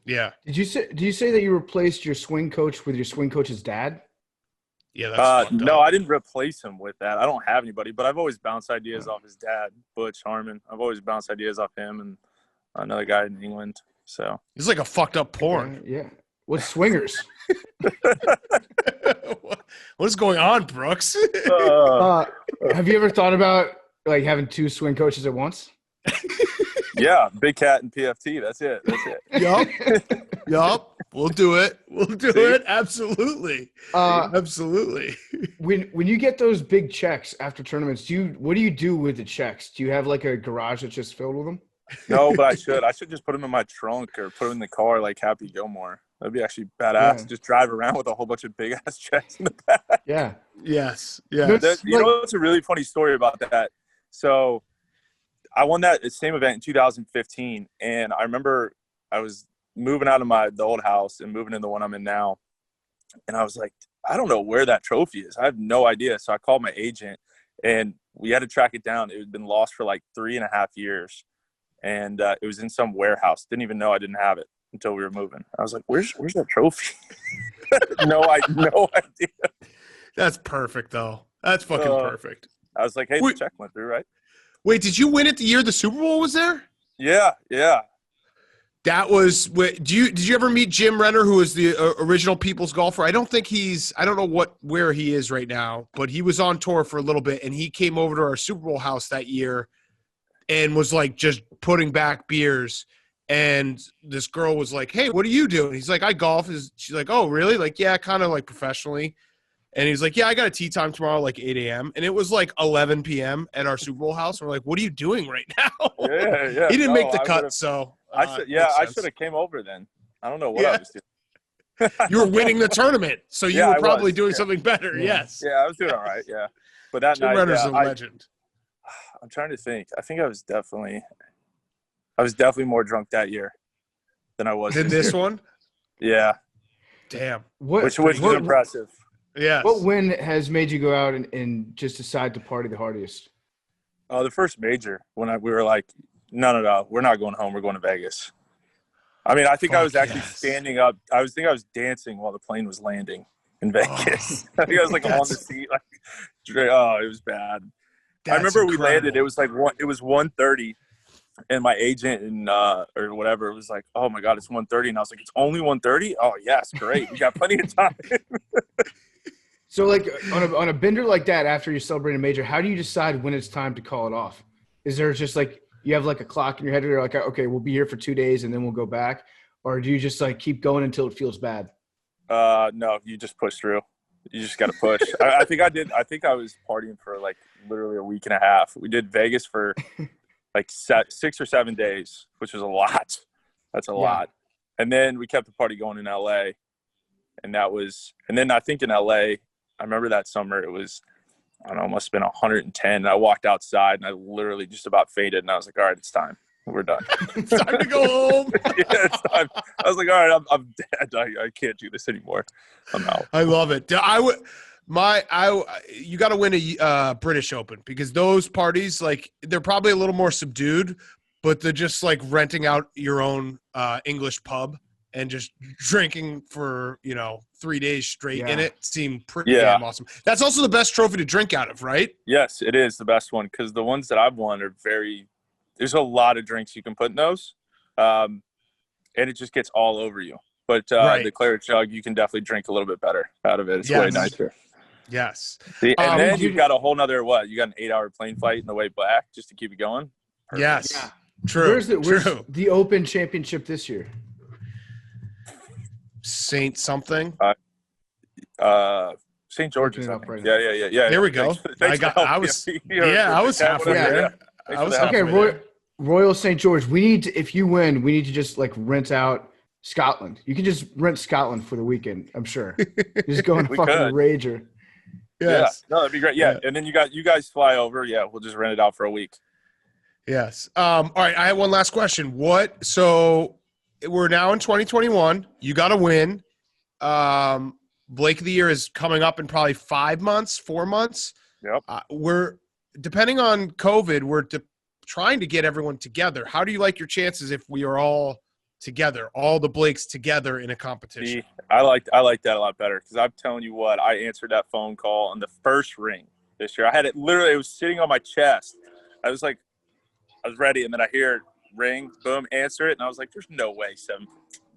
Yeah. Did you say that you replaced your swing coach with your swing coach's dad? Yeah, that's no, I didn't replace him with that. I don't have anybody, but I've always bounced ideas off his dad, Butch Harmon. I've always bounced ideas off him and another guy in England. So it's like a fucked up porn. Yeah. What's swingers? What is going on, Brooks? Have you ever thought about like having 2 swing coaches at once? Yeah, Big Cat and PFT. That's it. Yup. We'll do it. It. Absolutely. Absolutely. When you get those big checks after tournaments, what do you do with the checks? Do you have like a garage that's just filled with them? No, but I should. I should just put them in my trunk or put them in the car like Happy Gilmore. That'd be actually badass. Yeah. Just drive around with a whole bunch of big ass checks in the back. Yeah. Yes. No, Yes. You know, it's a really funny story about that. So I won that same event in 2015, and I remember I was moving out of the old house and moving into the one I'm in now, and I was like, I don't know where that trophy is. I have no idea. So I called my agent, and we had to track it down. It had been lost for like 3.5 years, and it was in some warehouse. Didn't even know I didn't have it until we were moving. I was like, where's that trophy? No idea. That's perfect, though. That's fucking perfect. I was like, hey, the check went through, right? Wait, did you win it the year the Super Bowl was there? Yeah. That was. Did you ever meet Jim Renner, who was the original People's Golfer? I don't know where he is right now, but he was on tour for a little bit, and he came over to our Super Bowl house that year, and was like just putting back beers. And this girl was like, "Hey, what do you do?" And he's like, "I golf." She's like, "Oh, really?" Like, yeah, kind of like professionally. And he's like, "Yeah, I got a tee time tomorrow, like 8 a.m." And it was like 11 p.m. at our Super Bowl house. We're like, "What are you doing right now?" Yeah. He didn't make the cut, so I should have came over then. I I don't know what I was doing. You were winning the tournament, so you were probably doing something better. Yes. Yeah, I was doing all right. Yeah, but that Jim night, Renner's a legend. I'm trying to think. I think I was definitely more drunk that year than I was this one. Yeah. Damn. Which was impressive. Yeah. What win has made you go out and just decide to party the hardiest? Oh, the first major when we were like, no, we're not going home. We're going to Vegas. I mean, I think I was actually standing up. I was dancing while the plane was landing in Vegas. I think I was like on the seat. Like, oh, it was bad. I remember we landed. It was like it was 1:30, and my agent and or whatever was like, "Oh my God, it's 1:30," and I was like, "It's only 1:30? Oh yes, great. We got plenty of time." So, like on a bender like that, after you celebrate a major, how do you decide when it's time to call it off? Is there just like you have like a clock in your head, or you're like, okay, we'll be here for 2 days and then we'll go back, or do you just like keep going until it feels bad? No, you just push through. You just got to push. I think I did. I think I was partying for like literally a week and a half. We did Vegas for like 6 or 7 days, which was a lot. That's a lot. And then we kept the party going in LA, and then I think in LA, I remember that summer it was, I don't know, it must have been 110. And I walked outside and I literally just about fainted. And I was like, all right, it's time. We're done. It's time to go home. Yeah, it's time. I was like, all right, I'm dead. I can't do this anymore. I'm out. I love it. You got to win a British Open, because those parties, like, they're probably a little more subdued, but they're just like renting out your own English pub and just drinking for 3 days straight in it seemed pretty damn awesome. That's also the best trophy to drink out of, right? Yes, it is the best one, because the ones that I've won are there's a lot of drinks you can put in those, and it just gets all over you. But the Claret Jug, you can definitely drink a little bit better out of it. It's way nicer. Yes. And then you've got a whole nother, you got an 8-hour plane flight in the way back just to keep it going. Perfect. Yes. Yeah. True. Where's the Open Championship this year? Saint something. St. George's. Right yeah. There we go. I was halfway there. Okay, Royal St. George. If you win, we need to just like rent out Scotland. You can just rent Scotland for the weekend, I'm sure. Just go and fucking rager. Yes. Yeah. No, that'd be great. Yeah. And then you guys fly over. Yeah, we'll just rent it out for a week. Yes. All right. I have one last question. So we're now in 2021. You got to win. Blake of the Year is coming up in probably 4 months. Yep. We're depending on COVID. We're trying to get everyone together. How do you like your chances if we are all together, all the Blakes together in a competition? I like that a lot better, because I'm telling you what, I answered that phone call on the first ring this year. I had it literally. It was sitting on my chest. I was ready, and then I hear it ring, boom, answer it, and I was like, "There's no way 7."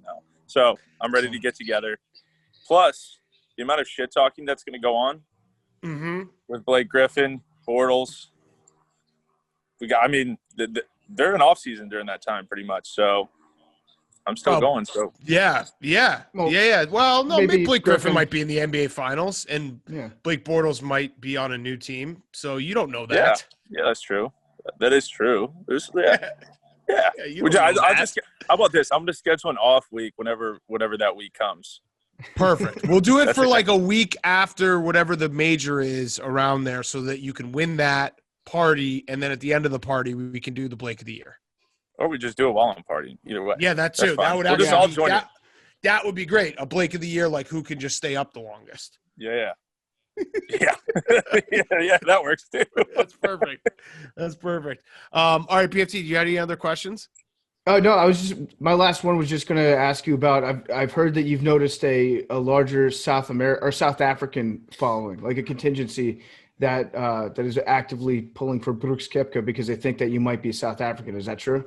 No. So I'm ready to get together. Plus, the amount of shit talking that's going to go on with Blake Griffin, Bortles. They're in off season during that time, pretty much. So I'm still going. So yeah. Well, no, maybe Blake Griffin might be in the NBA Finals, and Blake Bortles might be on a new team. So you don't know that. Yeah, that's true. That is true. Yeah. Yeah, you Which don't know I'll that. how about this? I'm going to schedule an off week whenever that week comes. Perfect. We'll do it That's for it. like a week after whatever the major is around there so that you can win that party. And then at the end of the party, we can do the Blake of the Year. Or we just do it while I'm partying. Either way. Yeah, that That's too. fine. That would We'll just actually all be, join that would be great. A Blake of the Year, like who can just stay up the longest. Yeah. Yeah. yeah, that works too. That's perfect. That's perfect. All right, PFT, do you have any other questions? No, my last one was just going to ask you about, I've heard that you've noticed a larger South African following, like a contingency that is actively pulling for Brooks Koepka because they think that you might be South African. Is that true?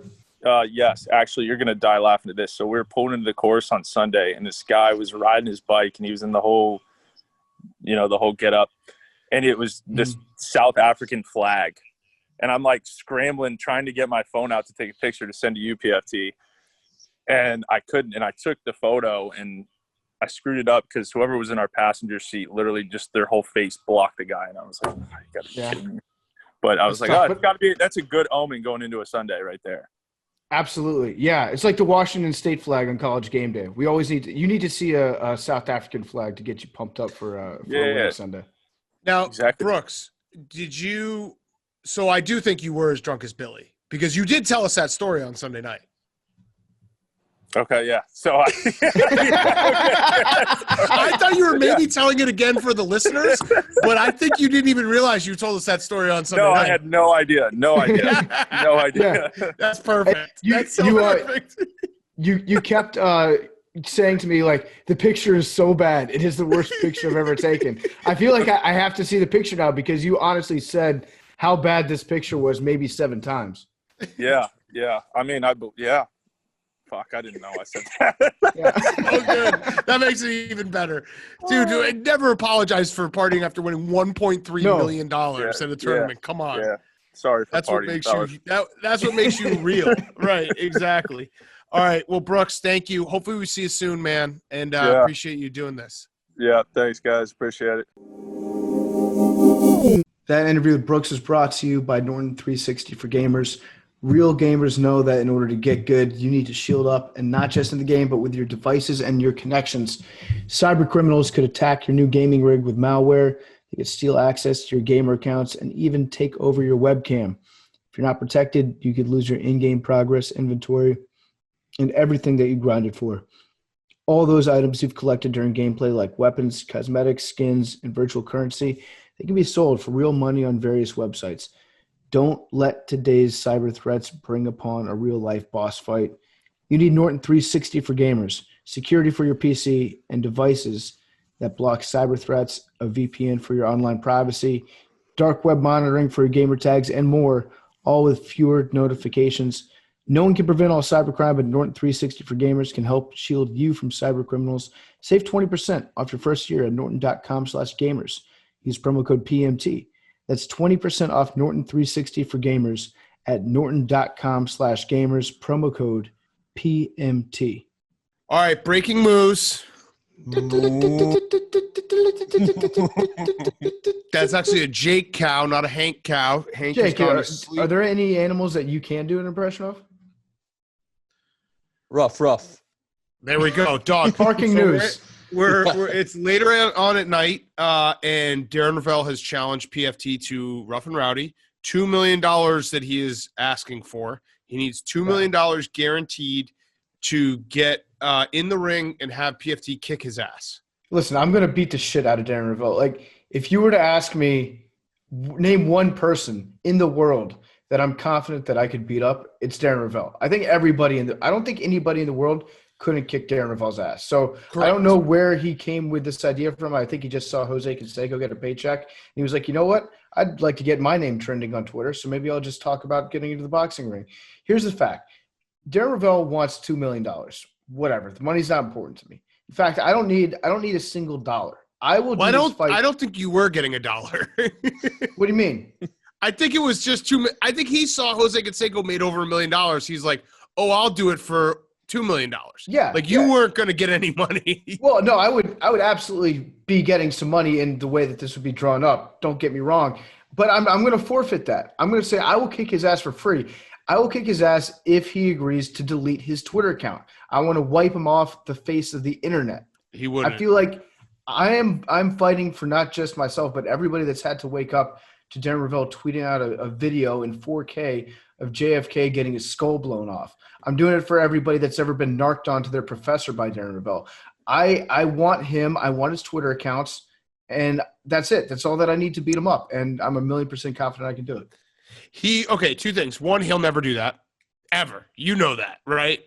Yes, actually, you're going to die laughing at this. So we were pulling into the course on Sunday, and this guy was riding his bike, and he was in the whole get up, and it was this South African flag. And I'm like scrambling, trying to get my phone out to take a picture to send to you, PFT. And I couldn't. And I took the photo and I screwed it up because whoever was in our passenger seat, literally just their whole face blocked the guy. And I was like, oh, you got to be kidding me. But I was like, oh, it's got to be, that's a good omen going into a Sunday right there. Absolutely. Yeah. It's like the Washington State flag on College game day. We always you need to see a South African flag to get you pumped up for a winning Sunday. Now, Exactly. Brooks, so I do think you were as drunk as Billy because you did tell us that story on Sunday night. Okay, yeah. So I thought you were maybe telling it again for the listeners, but I think you didn't even realize you told us that story on Sunday night. I had no idea. No idea. Yeah. That's perfect. That's so perfect. You kept saying to me, like, the picture is so bad. It is the worst picture I've ever taken. I feel like I have to see the picture now because you honestly said how bad this picture was maybe 7 times. Yeah. I mean, Fuck, I didn't know I said that. Oh, good. That makes it even better. Dude, never apologize for partying after winning $1.3 million in a tournament. Come on. Yeah. Sorry for that's partying. What makes that's what makes you real. Right, exactly. All right. Well, Brooks, thank you. Hopefully we see you soon, man. And appreciate you doing this. Yeah, thanks, guys. Appreciate it. That interview with Brooks is brought to you by Norton 360 for Gamers. Real gamers know that in order to get good, you need to shield up, and not just in the game, but with your devices and your connections. Cyber criminals could attack your new gaming rig with malware. They could steal access to your gamer accounts and even take over your webcam. If you're not protected, you could lose your in-game progress, inventory, and everything that you grinded for. All those items you've collected during gameplay, like weapons, cosmetics, skins, and virtual currency, they can be sold for real money on various websites. Don't let today's cyber threats bring upon a real-life boss fight. You need Norton 360 for Gamers, security for your PC, and devices that block cyber threats, a VPN for your online privacy, dark web monitoring for your gamer tags, and more, all with fewer notifications. No one can prevent all cybercrime, but Norton 360 for Gamers can help shield you from cyber criminals. Save 20% off your first year at norton.com/gamers. Use promo code PMT. That's 20% off Norton 360 for Gamers at norton.com/gamers, promo code PMT. All right, breaking moose. That's actually a Jake cow, not a Hank cow. Hank Jake, is are there any animals that you can do an impression of? Rough. There we go. Dog. Parking news. We're it's later on at night, and Darren Rovell has challenged PFT to Rough and Rowdy. $2 million that he is asking for. He needs $2 million guaranteed to get in the ring and have PFT kick his ass. Listen, I'm going to beat the shit out of Darren Rovell. Like, if you were to ask me, name one person in the world that I'm confident that I could beat up, it's Darren Rovell. I think I don't think anybody in the world couldn't kick Darren Rovell's ass. So correct. I don't know where he came with this idea from. I think he just saw Jose Canseco get a paycheck. And he was like, you know what? I'd like to get my name trending on Twitter, so maybe I'll just talk about getting into the boxing ring. Here's the fact. Darren Rovell wants $2 million. Whatever. The money's not important to me. In fact, I don't need a single dollar. I will do this fight. I don't think you were getting a dollar. What do you mean? I think it was just I think he saw Jose Canseco made over $1 million. He's like, oh, I'll do it for $2 million. Yeah. Like you weren't going to get any money. Well, no, I would absolutely be getting some money in the way that this would be drawn up. Don't get me wrong. But I'm going to forfeit that. I'm going to say I will kick his ass for free. I will kick his ass if he agrees to delete his Twitter account. I want to wipe him off the face of the internet. He wouldn't. I feel like I'm fighting for not just myself, but everybody that's had to wake up to Darren Rovell tweeting out a video in 4K of JFK getting his skull blown off. I'm doing it for everybody that's ever been narked onto their professor by Darren Rovell. I want him. I want his Twitter accounts, and that's it. That's all that I need to beat him up, and I'm 1,000,000% confident I can do it. Okay, two things. One, he'll never do that, ever. You know that, right?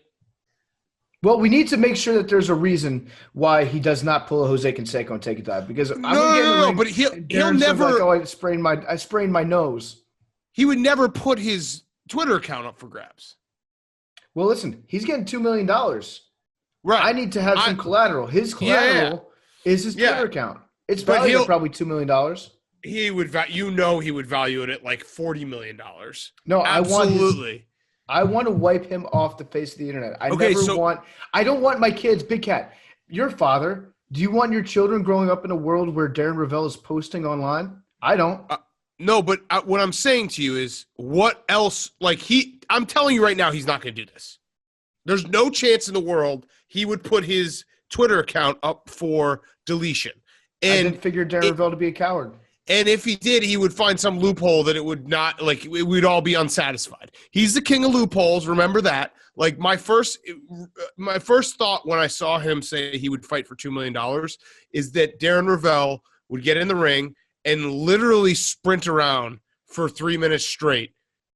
Well, we need to make sure that there's a reason why he does not pull a Jose Canseco and take a dive. Because but he'll never. Like, oh, I sprained my nose. He would never put his Twitter account up for grabs. Well, listen, he's getting $2 million. Right. I need to have some collateral. His collateral is his Twitter account. It's valued at probably $2 million. He would, he would value it at like $40 million. No, absolutely. I want to wipe him off the face of the internet. I don't want my kids, Big Cat, your father, do you want your children growing up in a world where Darren Rovell is posting online? I don't. No, but what I'm saying to you is what else, I'm telling you right now, he's not going to do this. There's no chance in the world he would put his Twitter account up for deletion. And I didn't figure Darren Rovell to be a coward. And if he did, he would find some loophole that it would not, we'd all be unsatisfied. He's the king of loopholes. Remember that. Like my first thought when I saw him say he would fight for $2 million is that Darren Rovell would get in the ring and literally sprint around for 3 minutes straight.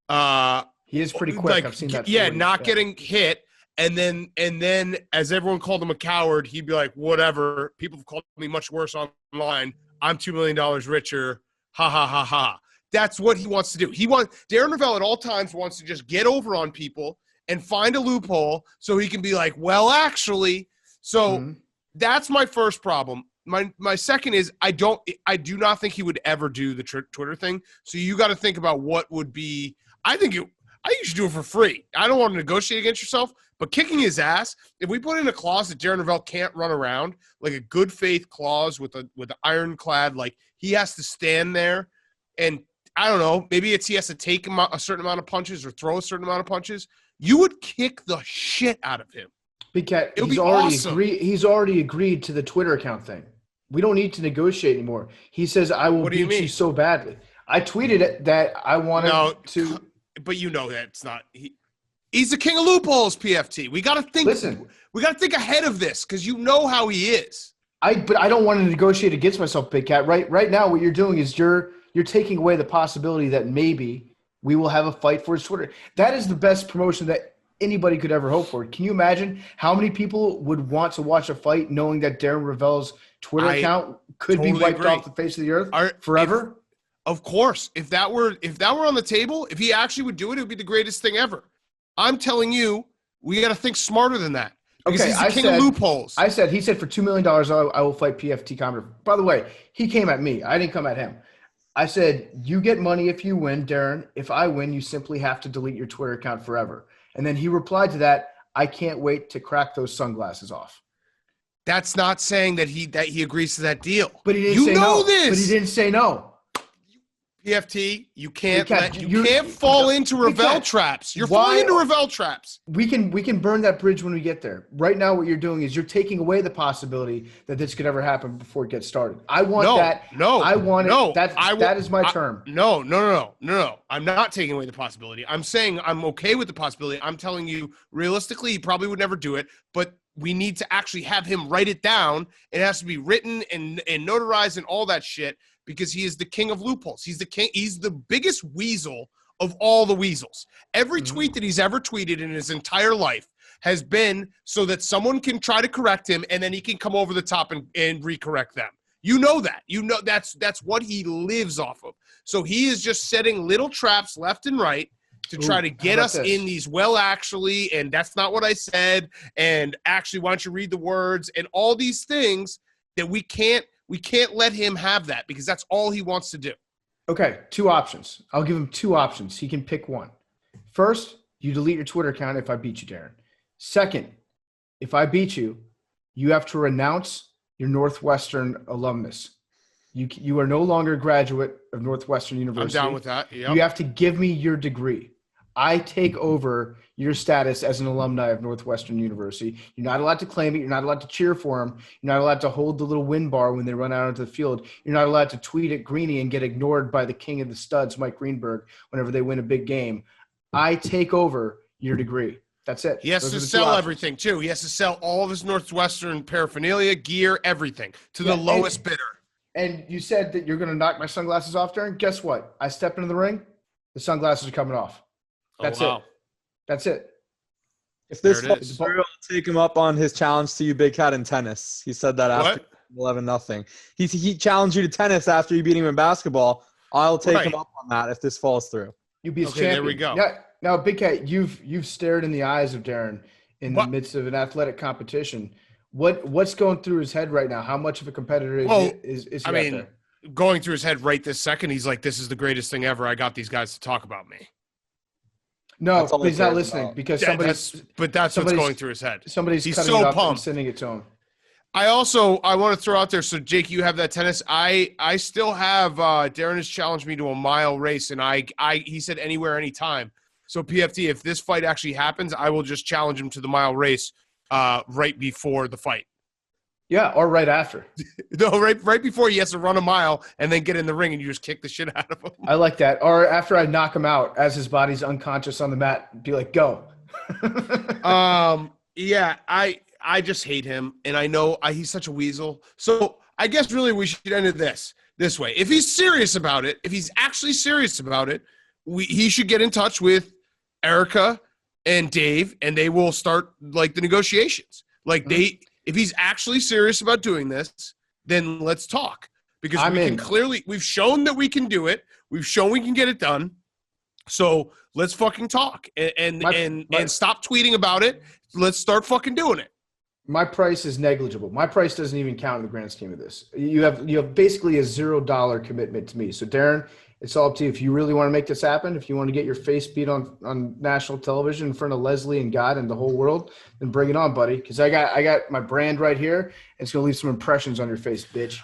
He is pretty quick. I've seen that. Yeah, getting hit. And then as everyone called him a coward, he'd be like, whatever. People have called me much worse online. I'm $2 million richer. Ha, ha, ha, ha. That's what he wants to do. Darren Rovell at all times wants to just get over on people and find a loophole so he can be like, well, actually. So that's my first problem. My second is I do not think he would ever do the Twitter thing. So you got to think about what would be – I think you should do it for free. I don't want to negotiate against yourself, but kicking his ass, if we put in a clause that Darren Rovell can't run around, like a good faith clause with the ironclad, like he has to stand there and I don't know, maybe he has to take a certain amount of punches or throw a certain amount of punches, you would kick the shit out of him. Big Cat, he's already agreed to the Twitter account thing. We don't need to negotiate anymore. He says, I will beat you so badly. I tweeted it that I wanted to. But you know that it's not. He's the king of loopholes, PFT. We got to think. Listen, we got to think ahead of this because you know how he is. But I don't want to negotiate against myself, Big Cat. Right now, what you're doing is you're taking away the possibility that maybe we will have a fight for his Twitter. That is the best promotion that anybody could ever hope for. Can you imagine how many people would want to watch a fight knowing that Darren Rovell's Twitter account could be wiped off the face of the earth forever? Of course. If that were on the table, if he actually would do it, it would be the greatest thing ever. I'm telling you, we got to think smarter than that. Because he's the king of loopholes. He said for $2 million, I will fight PFT Comedy. By the way, he came at me. I didn't come at him. I said, you get money if you win, Darren. If I win, you simply have to delete your Twitter account forever. And then he replied to that, I can't wait to crack those sunglasses off. That's not saying that he agrees to that deal. But he didn't say no. This. But he didn't say no. PFT, you can't fall into Rovell traps. You're falling into Rovell traps. We can burn that bridge when we get there. Right now, what you're doing is you're taking away the possibility that this could ever happen before it gets started. I want that. No, I want it. No, that is my term. No. I'm not taking away the possibility. I'm saying I'm okay with the possibility. I'm telling you, realistically, he probably would never do it, but we need to actually have him write it down. It has to be written and notarized and all that shit. Because he is the king of loopholes. He's the king. He's the biggest weasel of all the weasels. Every tweet that he's ever tweeted in his entire life has been so that someone can try to correct him and then he can come over the top and recorrect them. You know that. You know that's what he lives off of. So he is just setting little traps left and right to try to get us in these, well, actually, and that's not what I said, and actually, why don't you read the words, and all these things that we can't let him have that because that's all he wants to do. Okay, two options. I'll give him two options. He can pick one. First, you delete your Twitter account if I beat you, Darren. Second, if I beat you, you have to renounce your Northwestern alumnus. You are no longer a graduate of Northwestern University. I'm down with that. Yep. You have to give me your degree. I take over your status as an alumni of Northwestern University. You're not allowed to claim it. You're not allowed to cheer for them. You're not allowed to hold the little win bar when they run out onto the field. You're not allowed to tweet at Greeny and get ignored by the king of the studs, Mike Greenberg, whenever they win a big game. I take over your degree. That's it. He has to sell everything, too. He has to sell all of his Northwestern paraphernalia, gear, everything to the lowest bidder. And you said that you're going to knock my sunglasses off, Darren. Guess what? I step into the ring. The sunglasses are coming off. That's it. That's it. If this falls through, I'll take him up on his challenge to you, Big Cat, in tennis. He said that after 11-0. He challenged you to tennis after you beat him in basketball. I'll take him up on that if this falls through. You be his champion. There we go. Yeah. Now, Big Cat, you've stared in the eyes of Darren in the midst of an athletic competition. What's going through his head right now? How much of a competitor is he out there? Going through his head right this second, he's like, this is the greatest thing ever. I got these guys to talk about me. No, but he's not listening because that's what's going through his head. He's cutting it up and sending it to him. I want to throw out there. So Jake, you have that tennis. I still have, Darren has challenged me to a mile race, and he said anywhere, anytime. So PFT, if this fight actually happens, I will just challenge him to the mile race right before the fight. Yeah, or right after. No, right before he has to run a mile and then get in the ring and you just kick the shit out of him. I like that. Or after I knock him out as his body's unconscious on the mat, be like, go. Yeah, I just hate him, and I know he's such a weasel. So I guess really we should end it this way. If he's serious about it, if he's actually serious about it, he should get in touch with Erica and Dave, and they will start like the negotiations. Like if he's actually serious about doing this, then let's talk, because we've shown that we can do it. We've shown we can get it done. So let's fucking talk and stop tweeting about it. Let's start fucking doing it. My price is negligible. My price doesn't even count in the grand scheme of this. You have basically a $0 commitment to me. So Darren, it's all up to you. If you really want to make this happen, if you want to get your face beat on national television in front of Leslie and God and the whole world, then bring it on, buddy. Because I got my brand right here, and it's gonna leave some impressions on your face, bitch.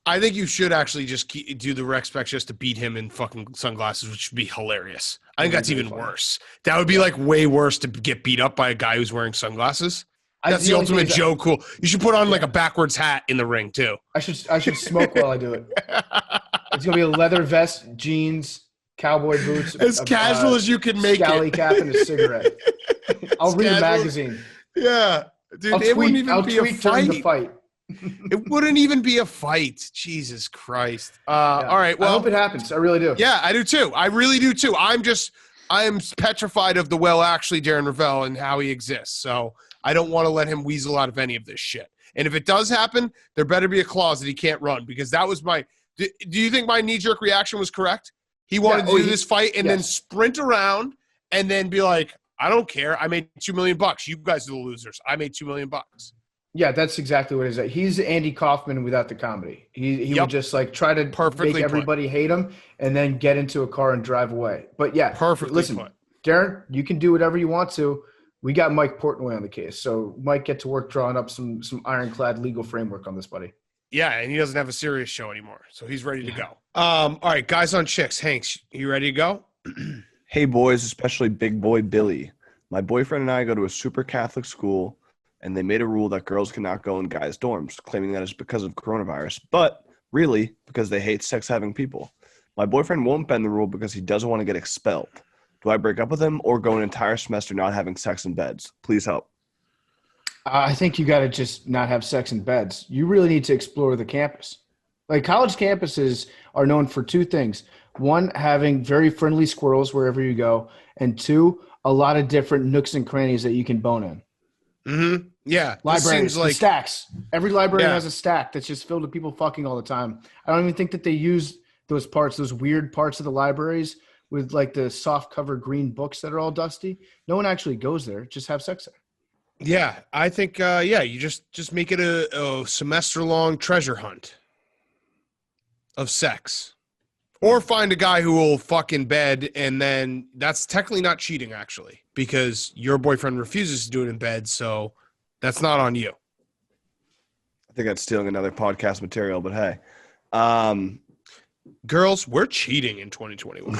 I think you should actually just do the rec specs just to beat him in fucking sunglasses, which would be hilarious. I think that's even worse. That would be like way worse to get beat up by a guy who's wearing sunglasses. That's the ultimate Joe Cool. You should put on like a backwards hat in the ring too. I should smoke while I do it. It's gonna be a leather vest, jeans, cowboy boots, as casual as you can make it. Scally cap and a cigarette. I'll read a magazine. Yeah, dude, it wouldn't even be a fight. It wouldn't even be a fight. Jesus Christ. All right. Well, I hope it happens. I really do. Yeah, I do too. I really do too. I am petrified of actually Darren Rovell and how he exists. So I don't want to let him weasel out of any of this shit. And if it does happen, there better be a clause that he can't run, because that was my – do you think my knee-jerk reaction was correct? He wanted to do this fight and then sprint around and then be like, I don't care. I made $2 million. You guys are the losers. I made $2 million. Yeah, that's exactly what it is. He's Andy Kaufman without the comedy. He would just like try to make everybody hate him and then get into a car and drive away. But yeah, listen, Darren, you can do whatever you want to. We got Mike Portnoy on the case, so Mike get to work drawing up some ironclad legal framework on this, buddy. Yeah, and he doesn't have a serious show anymore, so he's ready to go. All right, guys on chicks. Hanks, you ready to go? Hey, boys, especially big boy Billy. My boyfriend and I go to a super Catholic school, and they made a rule that girls cannot go in guys' dorms, claiming that it's because of coronavirus, but really because they hate sex-having people. My boyfriend won't bend the rule because he doesn't want to get expelled. Do I break up with him or go an entire semester not having sex in beds? Please help. I think you got to just not have sex in beds. You really need to explore the campus. Like, college campuses are known for two things. One, having very friendly squirrels wherever you go. And two, a lot of different nooks and crannies that you can bone in. Mm-hmm. Yeah. Libraries, like stacks. Every library has a stack that's just filled with people fucking all the time. I don't even think that they use those parts, those weird parts of the libraries with like the soft cover green books that are all dusty. No one actually goes there. Just have sex there. Yeah, I think, you just make it a semester-long treasure hunt of sex. Or find a guy who will fuck in bed, and then that's technically not cheating, actually, because your boyfriend refuses to do it in bed, so that's not on you. I think that's stealing another podcast material, but hey. Girls, we're cheating in 2021.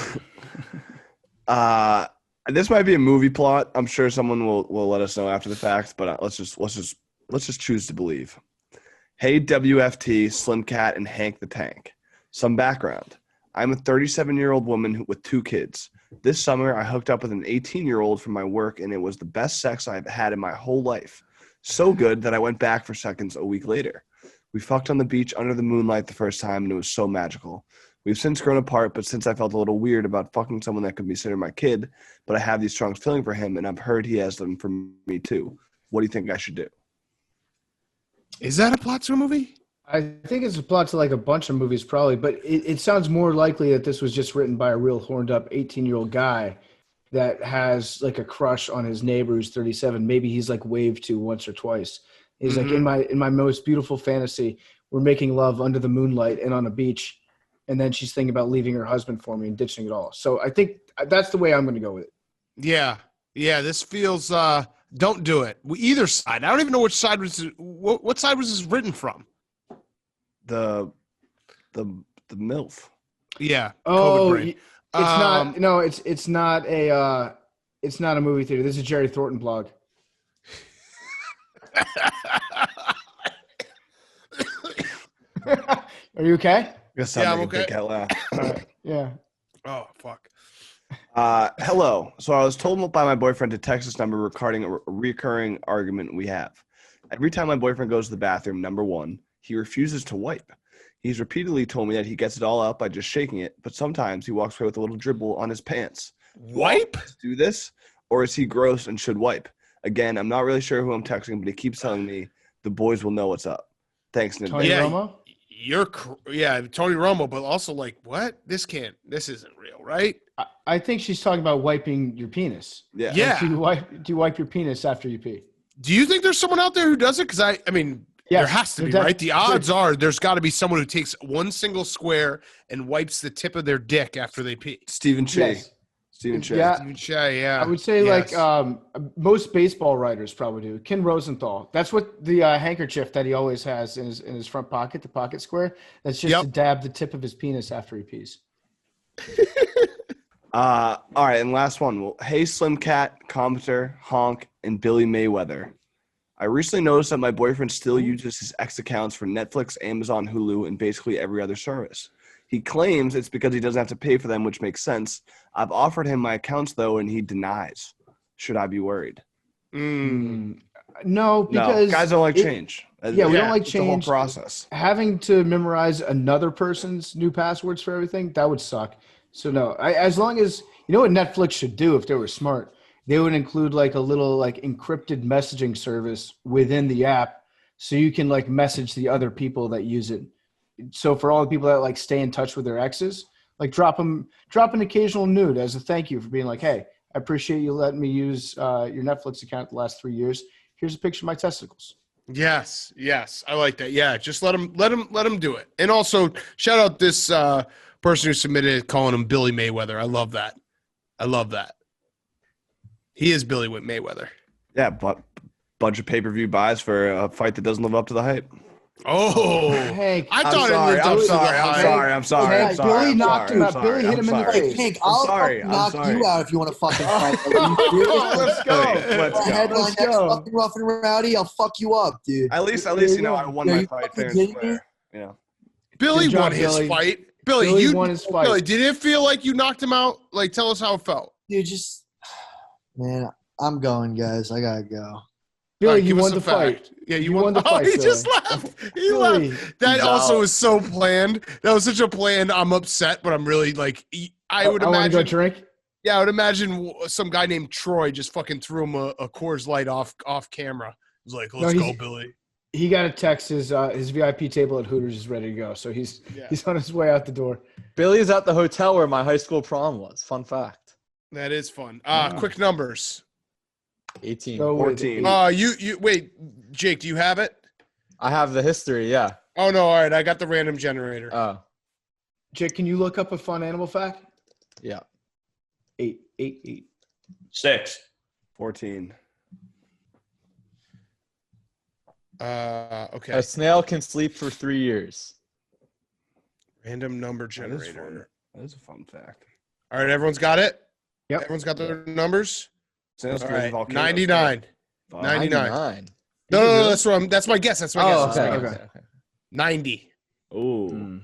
This might be a movie plot. I'm sure someone will let us know after the fact, but let's just choose to believe. Hey, WFT, Slim Cat, and Hank the Tank. Some background. I'm a 37-year-old woman with 2 kids. This summer, I hooked up with an 18-year-old from my work, and it was the best sex I've had in my whole life. So good that I went back for seconds a week later. We fucked on the beach under the moonlight the first time, and it was so magical. We've since grown apart, but since I felt a little weird about fucking someone that could be considered my kid, but I have these strong feelings for him, and I've heard he has them for me too. What do you think I should do? Is that a plot to a movie? I think it's a plot to like a bunch of movies probably, but it sounds more likely that this was just written by a real horned up 18-year-old guy that has like a crush on his neighbor who's 37. Maybe he's like waved to once or twice. He's like, in my most beautiful fantasy, we're making love under the moonlight and on a beach. And then she's thinking about leaving her husband for me and ditching it all. So I think that's the way I'm going to go with it. Yeah. Yeah. This feels, don't do it. Either side. I don't even know which side was, what side was this written from? The MILF. Yeah. Oh, it's not, no, it's not a movie theater. This is a Jerry Thornton blog. Are you okay? Yeah, I'm okay. Yeah. Oh, fuck. Hello. So I was told by my boyfriend to text this number regarding a recurring argument we have. Every time my boyfriend goes to the bathroom, number 1, he refuses to wipe. He's repeatedly told me that he gets it all out by just shaking it, but sometimes he walks away with a little dribble on his pants. Wipe? Do this? Or is he gross and should wipe? Again, I'm not really sure who I'm texting, but he keeps telling me the boys will know what's up. Thanks, Nick. Tony Romo? Tony Romo, but also like, what? This isn't real, right? I think she's talking about wiping your penis. Yeah. Like, do you wipe your penis after you pee? Do you think there's someone out there who does it? Because I mean, yes, there has to be, right? The odds are there's got to be someone who takes one single square and wipes the tip of their dick after they pee. Stephen Shea. Yes. Stephen Shea. Yeah. Stephen Shea, yeah. I would say like most baseball writers probably do. Ken Rosenthal. That's what the handkerchief that he always has in his front pocket, the pocket square. That's just to dab the tip of his penis after he pees. All right, and last one. Well, hey, Slim Cat, Commenter, Honk, and Billy Mayweather. I recently noticed that my boyfriend still uses his ex accounts for Netflix, Amazon, Hulu, and basically every other service. He claims it's because he doesn't have to pay for them, which makes sense. I've offered him my accounts, though, and he denies. Should I be worried? No, because guys don't like change. Yeah, we don't like change. The whole process. Having to memorize another person's new passwords for everything, that would suck. So no, as long as you know what Netflix should do if they were smart, they would include like a little like encrypted messaging service within the app, so you can like message the other people that use it. So for all the people that like stay in touch with their exes, like drop an occasional nude as a thank you for being like, hey, I appreciate you letting me use your Netflix account the last 3 years. Here's a picture of my testicles. Yes, I like that. Yeah, just let him do it. And also shout out this person who submitted it, calling him Billy Mayweather. I love that. He is Billy with Mayweather. Yeah, but bunch of pay-per-view buys for a fight that doesn't live up to the hype. Oh, Hank, I thought it lived up to the hype. I'm sorry. Billy knocked him out. Billy hit him in the face. Hank, I'll knock you out if you want to fucking fight. Let's go. Let's go. Fucking Rough and Rowdy, I'll fuck you up, dude. At least you know I won my fight fair and square. Yeah. Billy won his fight. Billy won his fight. Billy, did it feel like you knocked him out? Like, tell us how it felt. Dude, man, I'm going, guys. I gotta go. Billy, you won the fight. Yeah, you won the fight. He just left. He left. That also was so planned. That was such a plan. I'm upset, but I'm really like, I would imagine. I want to go drink. Yeah, I would imagine some guy named Troy just fucking threw him a Coors Light off camera. He was like, let's go, Billy. He got a text. His VIP table at Hooters is ready to go. So he's on his way out the door. Billy is at the hotel where my high school prom was. Fun fact. That is fun. Quick numbers. 18. 14. You wait, Jake, do you have it? I have the history, yeah. Oh no, all right. I got the random generator. Oh. Jake, can you look up a fun animal fact? Yeah. 8. 6. 14. Okay. A snail can sleep for 3 years. Random number generator. That is a fun fact. All right, everyone's got it? Yep. Everyone's got their numbers. Sounds All crazy. right. Volcanoes. 99. 99. 99. No, that's my guess. That's my guess. Oh, That's my okay. guess. Okay. 90. Ooh.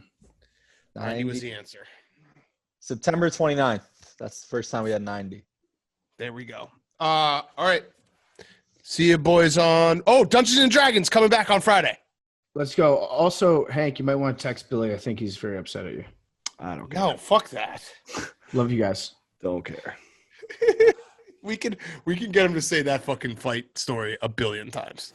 90 was the answer. September 29th. That's the first time we had 90. There we go. All right. See you boys on Dungeons and Dragons coming back on Friday. Let's go. Also, Hank, you might want to text Billy. I think he's very upset at you. I don't care. No, fuck that. Love you guys. Don't care. We can get him to say that fucking fight story a billion times.